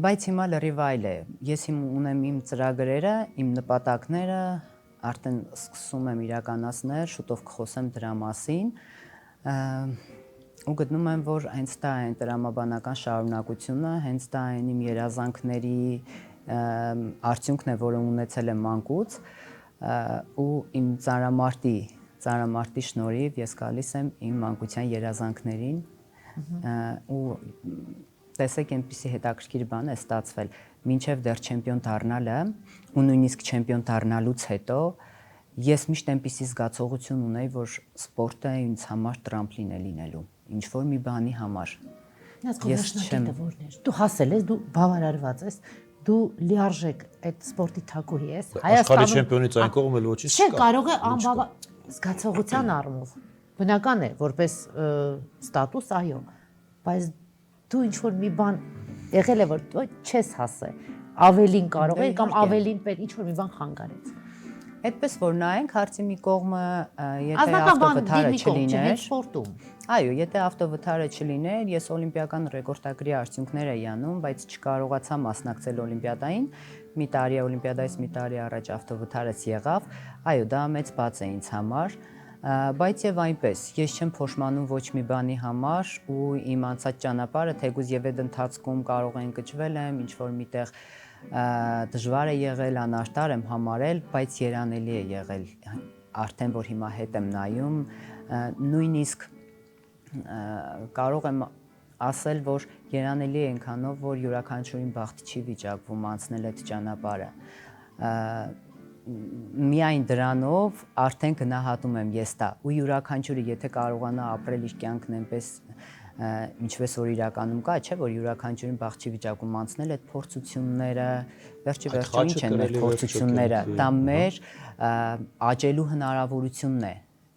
Բայց հիմա լրիվ այլ է։ Ես ունեմ իմ ծրագրերը, իմ նպատակները, արդեն սկսում եմ իրականացնել, շուտով կխոսեմ դրա մասին։ Ու գտնում եմ, որ հենց դա է տրամաբանական շարունակությունը, հենց դա է իմ երազանքների արդյունքն է, որը ունեցել եմ մանկուց, ու իմ ծանրամարտի շնորհիվ ես գալիս եմ իմ մանկության երազանքներին ու տեսեք այնպիսի հետաքրքիր բան է ստացվել, մինչև դեռ չեմպիոն դառնալը ու նույնիսկ չեմպիոն դառնալուց հետո ես միշտ այնպիսի զգացողություն ունեի, որ սպորտը ինձ համար տրամպլին է լինելու, ինչ որ մի բանի համար։ Ես չեմ որներ։ Դու հասել ես, դու բավարարված ես, դու լիարժեք այդ սպորտի թագուհի ես։ Աշխարհի չեմպիոնից այն կողմ էլ ոչինչ չկա։ Կարող է անբավար զգացողության առումով։ Բնական է, որպես ստատուս, այո, բայց դու ինչ որ մի բան եղել է, որ դու չես հասել, ավելին կարող է կամ ավելին պետք ինչ որ մի բան խանգարեց։ Այդպես որ նայենք, հարցի մի կողմը, եթե ավտովթարը չլիներ, սպորտում։ Այո, եթե ավտովթարը չլիներ, ես օլիմպիական ռեկորդագրի արդյունքներ էի անում, բայց չկարողացա մասնակցել օլիմպիադային։ Մի տարի օլիմպիադայից մի տարի առաջ ավտովթարս եղավ։ Այո, դա մեծ բաց է ինձ համար, բայց եւ այնպես, ես չեմ փոշմանում ոչ մի բանի համար ու իմ անցած ճանապարհը թեկուզ եւ այդ ընթացքում կարող է ընկճվել եմ, ինչ որ միտեղ դժվար է եղել, անարտար եմ համարել, բայց երանելի է եղել, արդեն որ հիմա հետ եմ նայում, նույնիսկ կարող եմ ասել, որ երանելի է այնքանով, որ յուրաքանչյուրին բախտ չի վիճակվում անցնել այդ ճանապարհը։ Միայն դրանով արդեն գնահատում եմ ես դա ու յուրաքանչյուրը եթե կարողանա ապրել իր կյանքն այնպես ինչպես որ իրականում կա, չէ՞ որ յուրաքանչյուրին բախտ չի վիճակում անցնել այդ փորձությունները, վերջի ինչ են մեր փորձությունները, դա մեր աճելու հնարավորությունն է,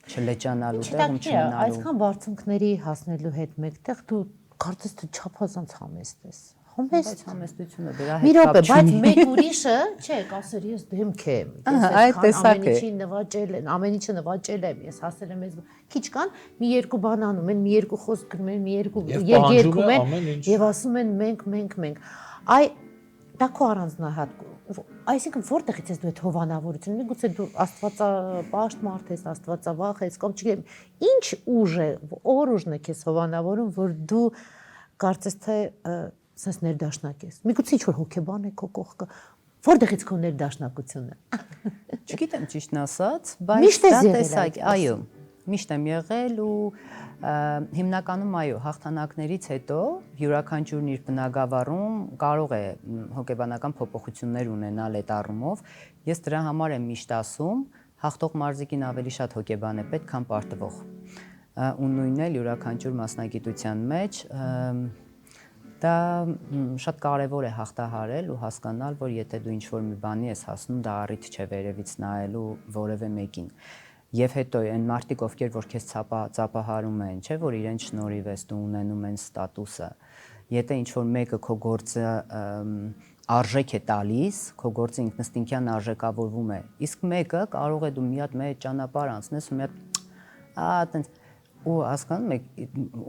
չլճանալու տեղում չմնալու։ Այսքան բարձունքների հասնելու հետ մեկտեղ դու կարծես թե չափազանց համեստ ես։ Բայց համեստությունը դրա հետ կապ չունի։ Բայց մեկ ուրիշը, չէ, կասեր ես դեմք եմ, ես ամեն ինչը նվաճել եմ, ես հասել եմ այս քիչ կան, մի երկու բան անում են, մի երկու խոսք գրում են, մի երկու երգում են եւ ասում են մենք։ Այ դա քո առանձնահատկություն, այսինքն որտեղից ես դու այդ հովանավորությունը, միգուցե դու աստվածապաշտ մարդ ես, աստվածավախ ես, կամ չգիտեմ, ինչ ուժ է, որ ուժն է քեզ հովանավորում, որ դու կարծես թե սենց ներդաշնակ ես։ Միգուցե ինչ-որ հոգեբան է քո կողքը, որտեղից քո ներդաշնակությունը։ Չգիտեմ ճիշտն ասած, բայց դա տեսակ, այո, միշտ եմ եղել ու հիմնականում այո, հաղթանակներից հետո յուրաքանչյուրն իր բնագավառում կարող է հոգեբանական փոփոխություններ ունենալ այդ առումով։ Ես դրա համար եմ միշտ ասում, հաղթող մարզիկին ավելի շատ հոգեբան է պետք, քան պարտվող։ Ու նույնն էլ յուրաքանչյուր մասնագիտության մեջ դա շատ կարևոր է հաղթահարել ու հասկանալ, որ եթե դու ինչ-որ մի բանի ես հասնում, դա առիթ չէ վերևից նայելու որևէ մեկին։ Եվ հետո այն մարդիկ, ովքեր որ քեզ ծափահարում են, չէ՞ որ իրենց շնորհիվ ես դու ունենում են ստատուսը։ Եթե ինչ-որ մեկը քո գործը արժեք է տալիս, քո գործը ինքնըստինքյան արժեքավորվում է, իսկ մեկը կարող է դու մի հատ մեր ճանապարհ անցնես ու մի հատ այտենց ու հասկանում եք,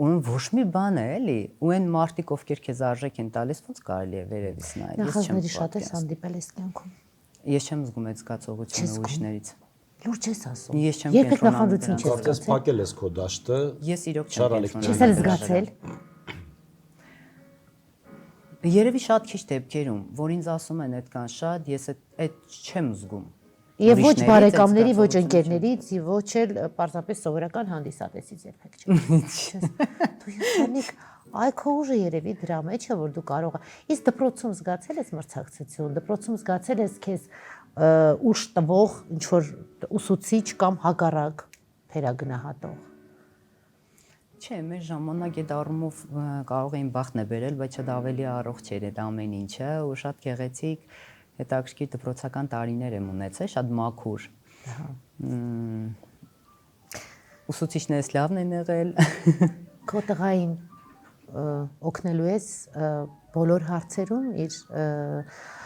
ուն ոչ մի բան է, էլի, ու այն մարդիկ, ովքեր քեզ արժեք են տալիս, ոնց կարելի է վերևից նայել։ Նախազների շատ ես հանդիպել ես կյանքում։ Ես չեմ զգում այդ զգացողությունը ուրիշներից։ Լուրջ ես ասում։ Ես չեմ երբեք նախանձություն չես զգացել։ Փակել ես քո դաշտը։ Ես իրոք չեմ Չես էլ զգացել։ Երևի շատ քիչ դեպքերում, որ ինձ ասում են այդքան շատ, ես այդ չեմ զգում։ Եվ ոչ բարեկամների, ոչ ընկերներից, ոչ էլ պարզապես սովորական հանդիսատեսից երբեք չէ։ Դու յուրաքանիկ այ քո ուժը երևի դրա մեջ է, որ դու կարող ես։ Իսկ դպրոցում զգացել ես մրցակցություն, դպրոցում զգացել ես քեզ ուժ տվող ինչ որ ուսուցիչ կամ հակառակ թերագնահատող։ Չէ, մեր ժամանակ այդ առումով կարող էին բախտն է բերել, բայց շատ ավելի առողջ էր այդ ամեն ինչը ու շատ գեղեցիկ հետաքրքիր դպրոցական տարիներ եմ ունեցել, շատ մաքուր։ Ուսուցիչներս լավն են եղել։ Քո տղային օգնելու ես բոլոր հարցերում իր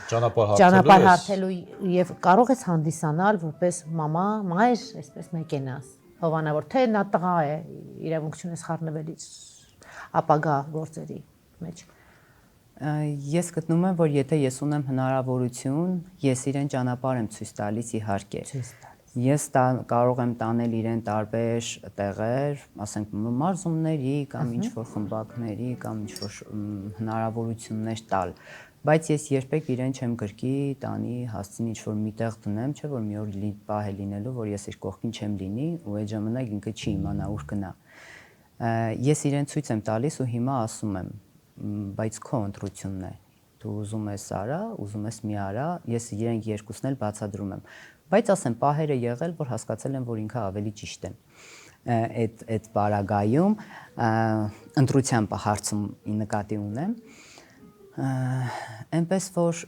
ճանապարհ հարթելու եւ կարող ես հանդիսանալ որպես մամա, մայր, այսպես մեկենաս, հովանավոր, թե նա տղա է, իրավունք չունես խառնվել իր ապագա գործերի մեջ։ Ես գտնում եմ, որ եթե ես ունեմ հնարավորություն, ես իրեն ճանապարհ եմ ցույց տալիս իհարկե։ Ես կարող եմ տանել իրեն տարբեր տեղեր, ասենք մարզումների կամ ինչ-որ խմբակների կամ ինչ-որ հնարավորություններ տալ, բայց ես երբեք իրեն չեմ գրկի տանի հասցնի ինչ-որ մի տեղ դնեմ, չէ՞ որ մի օր պահ է լինելու, որ ես իր կողքին չեմ լինի ու այդ ժամանակ ինքը չի իմանա ուր գնա։ Ես իրեն ցույց եմ տալիս ու հիմա ասում եմ, բայց քո ընտրությունն է։ Դու ուզում ես արա, ուզում ես մի արա, ես իրենք երկուսն էլ բացատրում եմ։ Բայց ասեմ, պահերը եղել, որ հասկացել եմ, որ ինքը ավելի ճիշտ է այդ բարագայում, ընտրության հարցում նկատի ունեմ, այնպես որ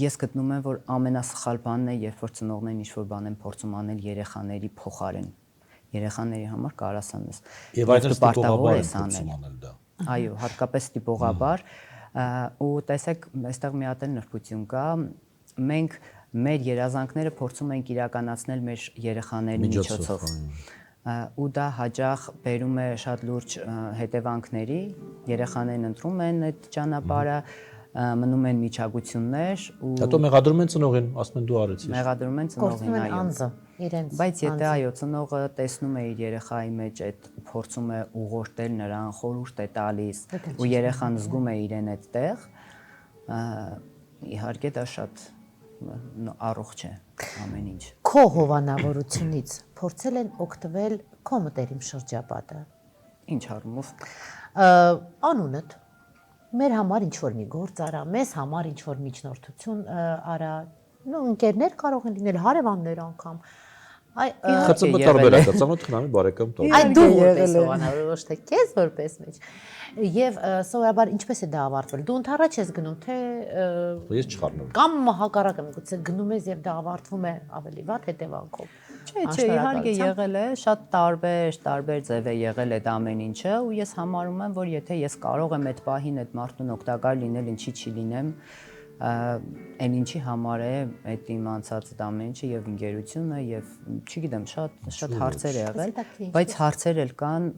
ես գտնում եմ, որ ամենասխալ բանն է, երբ որ ծնողներն ինչ-որ բան են փորձում անել երեխաների փոխարեն, երեխաների համար կարաս անես, եւ այդ ստիպողաբար են փորձում անել դա։ Այո, հատկապես ստիպողաբար, ու տեսեք, այստեղ մի հատ էլ նրբություն կա, մենք մեր երազանքները փորձում ենք իրականացնել մեր երեխաների միջոցով։ Ու դա հաճախ բերում է շատ լուրջ հետևանքների, երեխաներն ընտրում են այդ ճանապարհը, մնում են միջագություններ ու հետո մեղադրում են ծնողին, ասում են դու արեցիր։ Մեղադրում են ծնողին, այո։ Անձը իրենց։ Բայց եթե այո, ծնողը տեսնում է իր երեխայի մեջ այդ փորձում է ուղղորդել նրան, խորհուրդ է տալիս ու երեխան զգում է իրեն այդտեղ, իհարկե դա շատ առողջ է ամեն ինչ։ Քո հովանավորությունից փորձել են օգտվել քո մտերիմ շրջապատը։ Ինչ առումով։ Անունդ մեր համար ինչ որ մի գործ արա, մեզ համար ինչ որ միջնորդություն արա, ընկերներ կարող են լինել, հարևաններ անգամ։ ԽՑՄ տարբերակ է, ծանոթ խնամի բարեկամ տող։ Այդ դու որպես հովանավոր, ոչ թե քեզ որպես մեջ։ Եվ սովորաբար ինչպես է դա ավարտվել։ Դու ընդառաջ ես գնում, թե ես չխառնում։ Կամ հակառակը գուցե գնում ես եւ դա ավարտվում է ավելի վատ հետևանքով։ Չէ, իհարկե եղել է, շատ տարբեր ձև է եղել այդ ամեն ինչը ու ես համարում եմ, որ եթե ես կարող եմ այդ պահին այդ մարդուն օգտակար լինել, ինչի չի լինեմ, այն ինչի համար է այդ իմ անցած ամեն ինչը եւ ընկերությունը եւ չգիտեմ շատ հարցեր է եղել, բայց հարցեր էլ կան,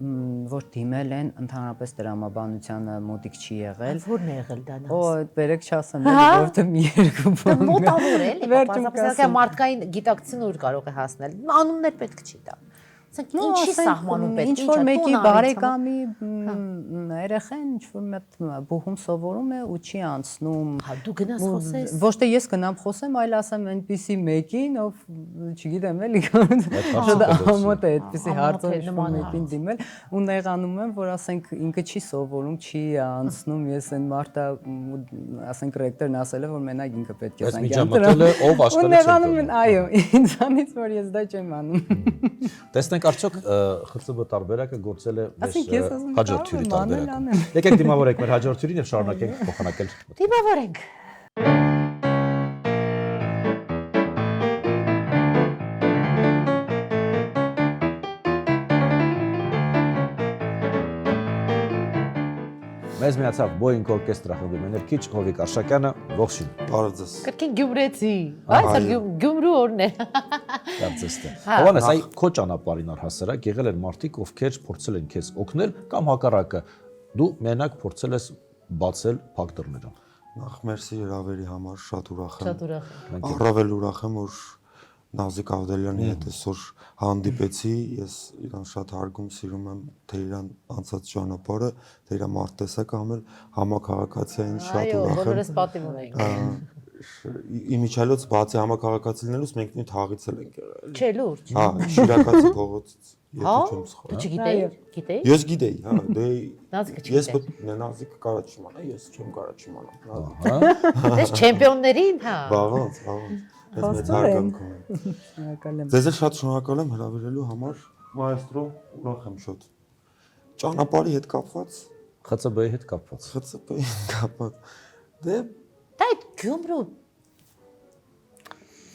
որ դիմել են ընդհանրապես դրամաբանությանը մոտիկ չի եղել։ Որն է եղել դա։ Օ, բերեք չասեմ, որովհետեւ մի երկու բան։ Մոտավոր է, պարզապես մարդկային գիտակցությունը ուր կարող է հասնել։ Անուններ պետք չի տա։ Ինչի սահմանում պետք է ինչ որ մեկի բարեկամի երեխան ինչ որ մեկ բուհում սովորում է ու չի անցնում։ Դու գնաս խոսես։ Ոչ թե ես գնամ խոսեմ, այլ ասեմ այնպիսի մեկին, ով չգիտեմ էլի ամոթ է այդպիսի հարցեր մեկին դիմել ու նեղանում եմ, որ ասենք ինքը չի սովորում, չի անցնում, ես այն մարդը ասենք ռեկտորն ասել է, որ մենակ ինքը պետք է զանգել ով աշխարհի չեմպիոն։ Այո, ինձանից որ ես դա չեմ անում։ Տեսնենք արդյոք ԽՑԲ տարբերակը գործել է հաջորդ թյուրի տարբերակը։ Եկեք դիմավորենք մեր հաջորդ թյուրին եւ շարունակենք փոխանակել։ Դիմավորենք։ Մեզ միացավ Boeing օրկեստրի խմբի մեներքիչ Հովիկ Արշակյանը, ողջույն։ Բարև ձեզ։ Կրկին Գյումրեցի, այս Գյումրու օրն է։ Կարծես թե։ Հովանես, այ քո ճանապարհին առհասարակ եղել են մարդիկ, ովքեր փորձել են քեզ օգնել կամ հակառակը։ Դու մենակ փորձել ես բացել փակ դռները։ Նախ մերսի հրավերի համար, շատ ուրախ եմ։ Շատ ուրախ եմ։ Առավել ուրախ եմ, որ Նազիկ Ավդելյանի հետ այսօր հանդիպեցի, ես իրան շատ հարգում, սիրում եմ, թե իրան անցած ճանապարհը, թե իր մարդտեսակը համել համակարգացիային շատ ուրախ եմ։ Այո, բոլորս պատիվ ունենք։ Իմիջիալոց բացի համակարգացիլներուց մենք նույն թաղից էլ ենք եղել։ Չէ, լուրջ։ Հա, Շիրակացի փողոցից, եթե չեմ սխալ։ Դու չգիտեի, գիտեի։ Ես գիտեի, հա, դե Նազիկը ես Նազիկը կարա չիմանա, ես չեմ կարա չիմանա։ Դες չեմպիոններին, հա։ Բաղանց։ Ես մեծ հարգանքում եմ։ Շնորհակալ եմ։ Ձեզ էլ շատ շնորհակալ եմ հրավիրելու համար, մայստրո, ուրախ եմ շատ։ ճանապարհի հետ կապված, ԽՑԲ-ի հետ կապված։ ԽՑԲ-ի հետ կապված։ Դե Դա այդ Գյումրու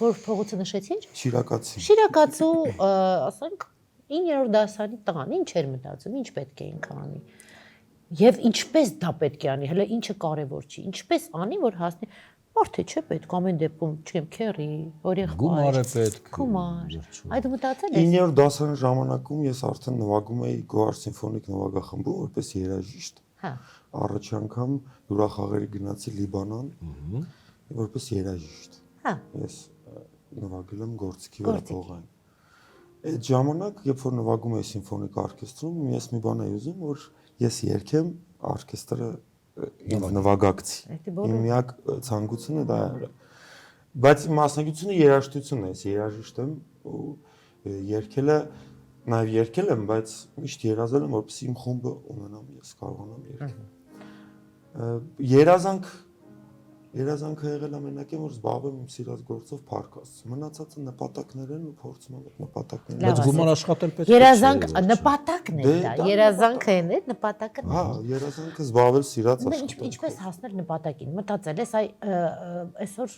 որ փողոցը նշեցիր։ Շիրակացի։ Շիրակացու, ասենք 9-րդ դասարանի տղան ինչ էր մտածում, ինչ պետք է ինքը անի։ Եվ ինչպես դա պետք է անի, հələ ինչը կարևոր չի, ինչպես անի, որ հասնի, մարդը չէ պետք ամեն դեպքում, չգիտեմ, քերի, օրիխ։ Գումար է պետք։ Գումար։ Այդ մտածել ես։ 9-րդ դասարանի ժամանակում ես արդեն նվագում էի Գոհար սիմֆոնիկ նվագախմբում որպես երաժիշտ։ Հա։ Առաջ անգամ հյուրախաղերի գնացի Լիբանան, որպես երաժիշտ։ Հա։ Ես նվագել եմ գործիքի վրա փողային։ Այդ ժամանակ, երբ որ նվագում էի սիմֆոնիկ օրկեստրում, ես մի բան էի ուզում, որ ես երգեմ օրկեստրը նվագակցի։ Իմ միակ ցանկությունը դա էր։ Բայց իմ մասնագիտությունը երաժշտությունն է, ես երաժիշտ եմ ու երգելը նաև երգել եմ, բայց միշտ երազել եմ, որպեսզի իմ խումբը ունենամ, ես կարողանամ երգել։ Երազանքը եղել ամենակին, որ զբաղվեմ իմ սիրած գործով փառքած։ Մնացածը նպատակներ են ու փորձում եմ այդ նպատակները։ Բայց գումար աշխատել պետք է։ Երազանք նպատակն է դա։ Երազանքը է, նպատակը։ Հա, երազանքը զբաղվել սիրած աշխատանքով։ Ինչպես հասնել նպատակին։ Մտածել ես, այսօր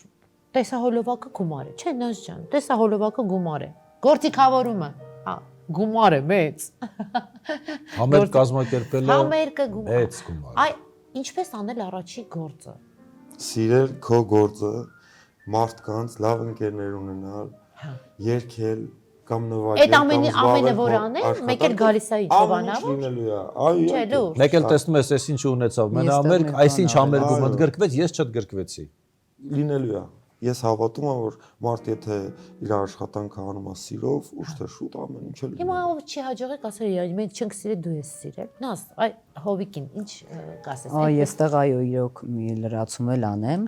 տեսահոլովակը գումար է, չէ՞ Նանջ ջան, տեսահոլովակը գումար է։ Գործիքավորումը, հա, գումար է մեծ։ Համերգ կազմակերպելը Համերգը գումար։ Մեծ գումար։ Այ ինչպես անել առաջի գործը։ Սիրել քո գործը, մարդկանց լավ ընկերներ ունենալ, երգել կամ նվագել, այդ ամենը որ անեն, մեկ էլ գալիս է Ջովանավոր։ Այո, Մեկ էլ տեսնում ես, այս ինչ ունեցավ։ Մենա համերգ, այսինչ համերգում ընդգրկվեց, ես չընդգրկվեցի։ Լինելու է։ Ես հավատում եմ, որ մարդ եթե իր աշխատանքը անում է սիրով, ուշ թե շուտ ամեն ինչ էլ։ Հիմա ով չի հաջողի ասել, մենք չենք սիրել, դու ես սիրել։ Նաս, այ Հովիկին ինչ կասես։ Այ այստեղ այո, իրոք մի լրացում էլ անեմ։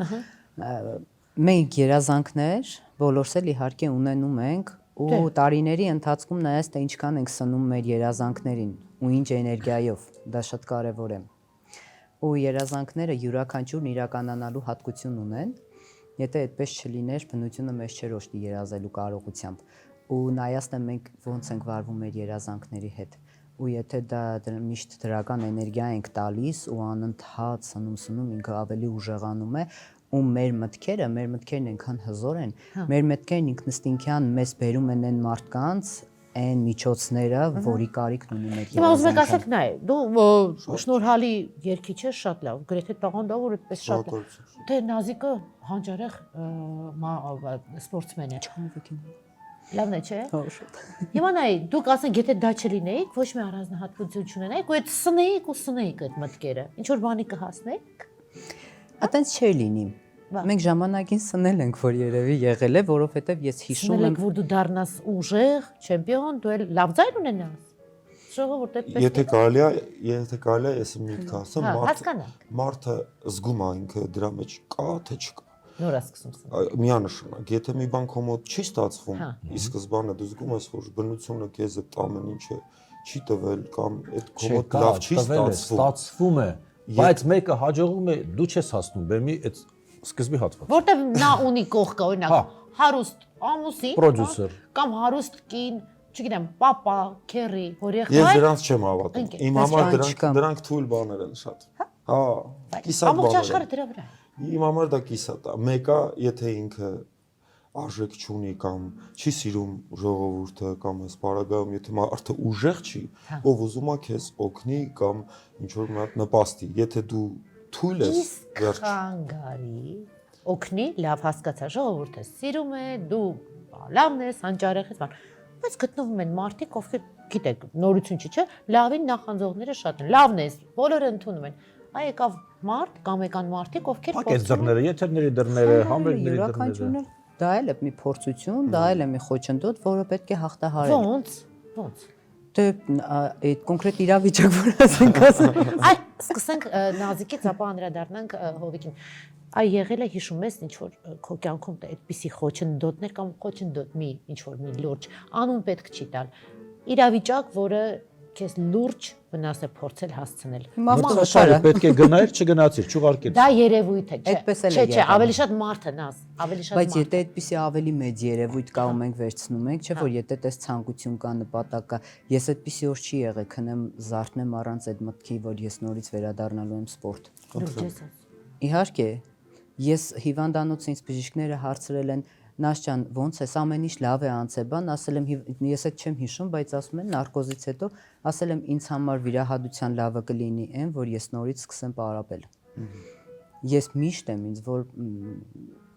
Մենք երազանքներ բոլորս էլ իհարկե ունենում ենք ու տարիների ընթացքում նայած թե ինչքան ենք սնում մեր երազանքներին ու ինչ էներգիայով, դա շատ կարևոր է։ Ու երազանքները յուրաքանչյուրն իրականանալու հատկություն ունեն։ Եթե այդպես չլիներ, բնությունը մեզ չէր օժտի երազելու կարողությամբ։ Ու նայած թե մենք ոնց ենք վարվում մեր երազանքների հետ։ Ու եթե դա միշտ դրական էներգիա ենք տալիս ու անընդհատ սնում ինքը ավելի ուժեղանում է, ու մեր մտքերն այնքան հզոր են, մեր մտքերն ինքնըստինքյան մեզ բերում են այն մարդկանց, այն միջոցները, որի կարիքն ունի մեր երազանքը։ Հիմա ուզում եք ասեք նայ, դու շնորհալի երգիչ ես, շատ լավ, գրեթե տաղանդավոր այդպես շատ լավ։ Դե Նազիկը հանճարեղ սպորտսմեն է։ Լավն է, չէ՞։ Հիմա նայ, դուք ասենք, եթե դա չլինեիք, ոչ մի առանձնահատկություն չունենայիք, ու այդ սնեիք այդ մտքերը։ Ինչ որ բանի կհասնեիք։ Այտենց չէր լինի։ Մենք ժամանակին սնել ենք, որ երևի եղել է, որովհետև ես հիշում եմ, որ դու դառնաս ուժեղ, չեմպիոն, դու էլ լավ ձայն ունենաս։ Ժողովուրդ այդպես։ Եթե կարելի է, ես միտք ասեմ, մարդը զգում է ինքը դրա մեջ կա թե չկա։ Նոր է սկսում։ Միանշանակ, եթե մի բան քո մոտ չի ստացվում, ի սկզբանե դու զգում ես, որ բնությունը քեզ այդ ամեն ինչը չի տվել կամ այդ քո մոտ լավ չի ստացվում է, բայց մեկը հաջողում է, դու չես հասնում, բեմի այդ սկզբի հատված։ Որտեվ նա ունի կողքը, օրինակ, հարուստ ամուսին, պրոդյուսեր կամ հարուստ կին, չգիտեմ, պապա, քերի, որեղ։ Ես դրանց չեմ հավատում։ Իմ համար դրանք թույլ բաներ են շատ։ Հա, կիսատ բաներ։ Ամբողջ աշխարհը դրա վրա է։ Իմ համար դա կիսատ է։ Մեկը, եթե ինքը արժեք չունի կամ չի սիրում ժողովուրդը կամ այս բարագայում, եթե մարդը ուժեղ չի, ով ուզում է քեզ օգնի կամ ինչ որ մի հատ նպաստի, եթե դու թույլ ես, վերջ։ Խանգարի, օգնի, լավ հասկացա, ժողովուրդը սիրում է, դու լավն ես, հանճարեղ ես, բան։ Բայց գտնվում են մարդիկ, ովքեր գիտեք, նորություն չի, չէ՞, լավին նախանձողները շատ են։ Լավն ես, բոլորը ընդունում են։ Այ եկավ մարդ կամ եկան մարդիկ, ովքեր փակեց դռները, եթերների դռները, համերգների դռները։ Դա էլ է մի փորձություն, դա էլ է մի խոչընդոտ, որը պետք է հաղթահարել։ Ոնց։ Դե այդ կոնկրետ իրավիճակ, որ ասենք ասել։ Այ սկսենք Նազիկից, ապա անդրադառնանք Հովիկին։ Այ եղել է հիշում ես ինչ որ քո կյանքում այդպիսի խոչընդոտներ կամ խոչընդոտ մի ինչ որ մի լուրջ անուն պետք չի տալ։ Իրավիճակ, որը քեզ լուրջ վնաս է փորձել հասցնել։ Մրցաշարը պետք է գնայր, չգնացիր, չուղարկեց։ Դա երևույթ է, Այդպես էլ է չէ, եղել։ ավելի շատ մարդ է նազ, ավելի շատ Բայց մարդ։ եթե այդպիսի ավելի մեծ երևույթ կա ու մենք վերցնում ենք, չէ՞ որ եթե տես ցանկություն կա, նպատակ կա, ես այդպիսի օր չի եղել, քնեմ զարթնեմ առանց այդ մտքի, որ ես նորից վերադառնալու եմ սպորտ։ Լուրջ ես։ Իհարկե, ես հիվանդանոցը ինձ բժիշկները հարցրել են Նաշ ջան, ոնց է, ամեն ինչ լավ է անցել, բան, ասել եմ, ես այդ չեմ հիշում, բայց ասում են նարկոզից հետո, ասել եմ ինձ համար վիրահատության լավը կլինի այն, որ ես նորից սկսեմ պարապել։ Ես միշտ եմ ինձ, որ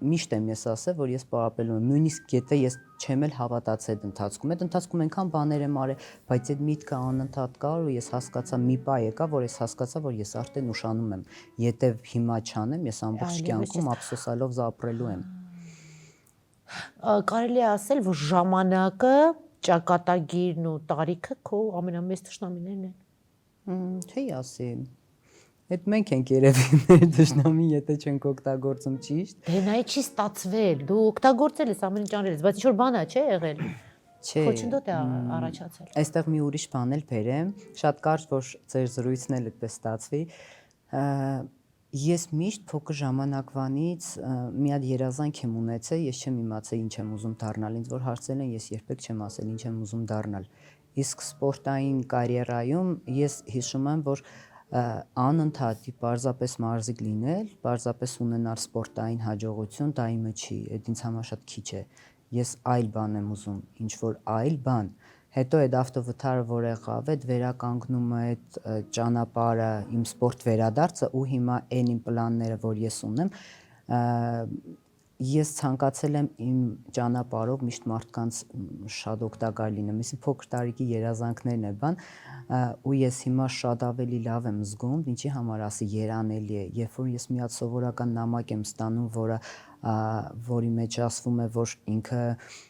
միշտ եմ ես ասել, որ ես պարապելու եմ, նույնիսկ եթե ես չեմ էլ հավատացել այդ ընթացքում այնքան բաներ եմ արել, բայց այդ միտքը անընդհատ կար ու ես հասկացա մի պահ եկա, որ ես հասկացա, որ ես արդեն ուշանում եմ, եթե հիմա չանեմ, ես ամբողջ կյանքում ափսոսալով ապրելու եմ։ Կարելի է ասել, որ ժամանակը, ճակատագիրն ու տարիքը քո ամենամեծ թշնամիներն են։ Չի ասի։ Այդ մենք ենք երևի մեր թշնամին, եթե չենք օգտագործում ճիշտ։ Դե նայ չի ստացվել։ Դու օգտագործել ես ամեն ինչ արել ես, բայց ինչ որ բան է, չէ՞ եղել։ Չէ։ Խոչընդոտ է առաջացել։ Այստեղ մի ուրիշ բան էլ բերեմ, շատ կարճ, որ ձեր զրույցն էլ այդպես ստացվի։ Ես միշտ փոքր ժամանակվանից մի հատ երազանք եմ ունեցել, ես չեմ իմացել ինչ եմ ուզում դառնալ, ինձ որ հարցել են, ես երբեք չեմ ասել ինչ եմ ուզում դառնալ։ Իսկ սպորտային կարիերայում ես հիշում եմ, որ անընդհատ պարզապես մարզիկ լինել, պարզապես ունենալ սպորտային հաջողություն, դա իմը չի, այդ ինձ համար շատ քիչ է։ Ես այլ բան եմ ուզում, ինչ որ այլ բան։ Հետո այդ ավտովթարը որ եղավ, այդ վերականգնումը, այդ ճանապարհը, իմ սպորտ վերադարձը ու հիմա այն իմ պլանները, որ ես ունեմ, ես ցանկացել եմ իմ ճանապարհով միշտ մարդկանց շատ օգտակար լինեմ, իսկ փոքր տարիքի երազանքներն է բան, ու ես հիմա շատ ավելի լավ եմ զգում, ինչի համար ասի երանելի է, երբ որ ես մի հատ սովորական նամակ եմ ստանում, որի մեջ ասվում է, որ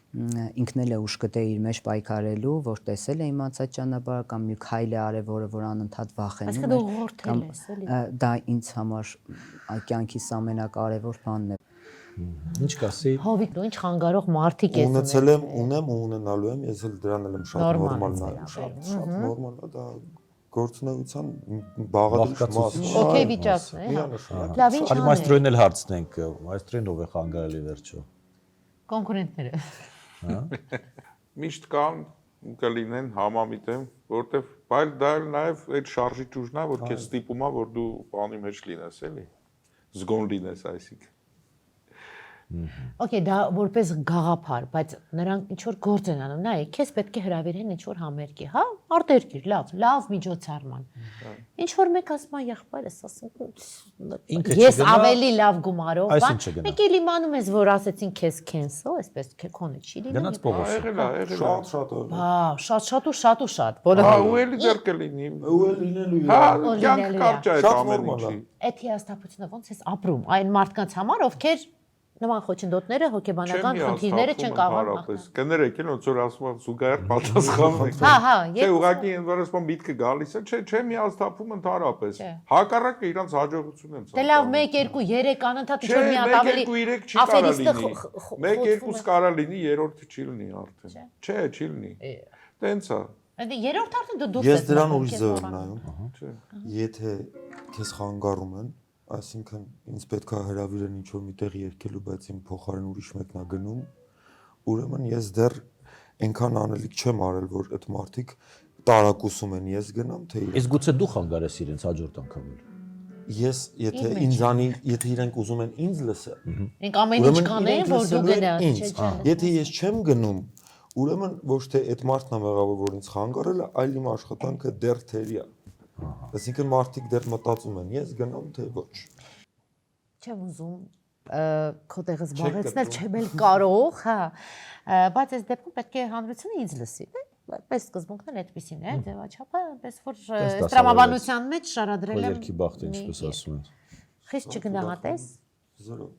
ինքն էլ է ուշ գտե իր մեջ պայքարելու, որ տեսել է իմացած ճանապարհը կամ մի քայլ է արել, որը անընդհատ վախենում է։ Այսինքն դու ուղղորդել ես, էլի։ Դա ինձ համար այ կյանքիս ամենակարևոր բանն է։ Ինչ կասի։ Հովիկ, դու ինչ խանգարող մարդիկ ես ունեցել եմ, ունեմ ու ունենալու եմ, ես էլ դրան եմ շատ նորմալ նայում, շատ նորմալ է դա գործունեության բաղադրիչ մաս։ Okay վիճակն է, հա։ Լավ, ինչ Արի մայստրոին էլ հարցնենք, մայստրոին ով է խանգարելի վերջո։ կոնկուրենտները։ Միշտ կան կլինեն համամիտեմ, որտեվ բայց դա նաև այդ շարժիչ ուժն է, որ քեզ ստիպում է, որ դու բանի մեջ լինես, էլի։ Զգոն լինես, այսինքն։ Okay, դա որպես գաղափար, բայց նրանք ինչ որ գործ են անում, նայ, քեզ պետք է հրավիրեն ինչ որ համերգի, հա? Արտերկիր, լավ միջոցառման։ Ինչ որ մեկ ասում է եղբայրս, ասում ես ավելի լավ գումարով, բան։ Մեկ էլ իմանում ես, որ ասեցին քեզ cancel, այսպես քոնը չի լինի։ Գնաց Պողոս։ Շատ Շատ։ Հա, ու էլի դեռ կլինի։ Ու էլ լինելու Հա, կյանք կարճ է այդ ամեն ինչի։ Այդ հիասթափությունը ոնց ես ապրում այն մարդկանց համար, ովքեր նման խոչընդոտները հոգեբանական խնդիրները չեն կարող կներեք էլ ոնց որ ասում եմ զուգահեռ պատասխանում եք։ Հա, Չէ, ուղղակի ինվերսիոն միտքը գալիս է, չէ, մի հաստափում ընդհանրապես։ Հակառակը իրանց հաջողություն են ցանկանում։ Դե լավ 1 2 3 անընդհատ ինչ որ մի հատ ավելի 1 2 կարա լինի, երրորդը չի լինի արդեն։ Չէ, չի լինի։ Տենց է։ Դե երրորդ արդեն դու դուրս ես։ Ես դրան ուրիշ ձև եմ նայում։ Եթե քեզ խանգարում են, այսինքն ինձ պետք է հրավիրեն ինչ-որ միտեղ երկելու, բայց իմ փոխարեն ուրիշ մեկն է գնում, ուրեմն ես դեռ այնքան անելիք չեմ արել, որ այդ մարդիկ տարակուսում են, ես գնամ, թե իրենք։ Իսկ գուցե դու խանգարես իրենց հաջորդ անգամ։ Ես եթե ինձանի, եթե իրենք ուզում են ինձ լսել, իրենք ամեն ինչ կանեն, որ դու գնաս, չէ։ Եթե ես չեմ գնում, ուրեմն ոչ թե այդ մարդն է մեղավոր, որ ինձ խանգարել է, այլ իմ աշխատանքը դեռ թերի է։ Այսինքն մարդիկ դեռ մտածում են, ես գնամ թե ոչ։ Չեմ ուզում քո տեղը զբաղեցնել, չեմ էլ կարող, հա, բայց այս դեպքում պետք է հանրությունը ինձ լսի, պես սկզբունքն էլ այդպեսին է, ձևաչափը, պես որ տրամաբանության մեջ շարադրել եմ։ Երկի բախտը, ինչպես ասում են։ Խիստ չգնահատես։ 0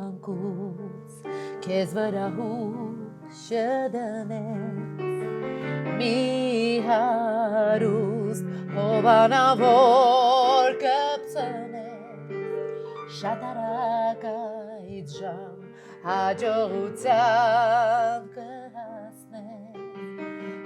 Թեմանկուց քեզ վրա հուշը դնես մի հարուստ հովանավոր կպցնես շատ արագ այդ ժամ հաջողության կհասնես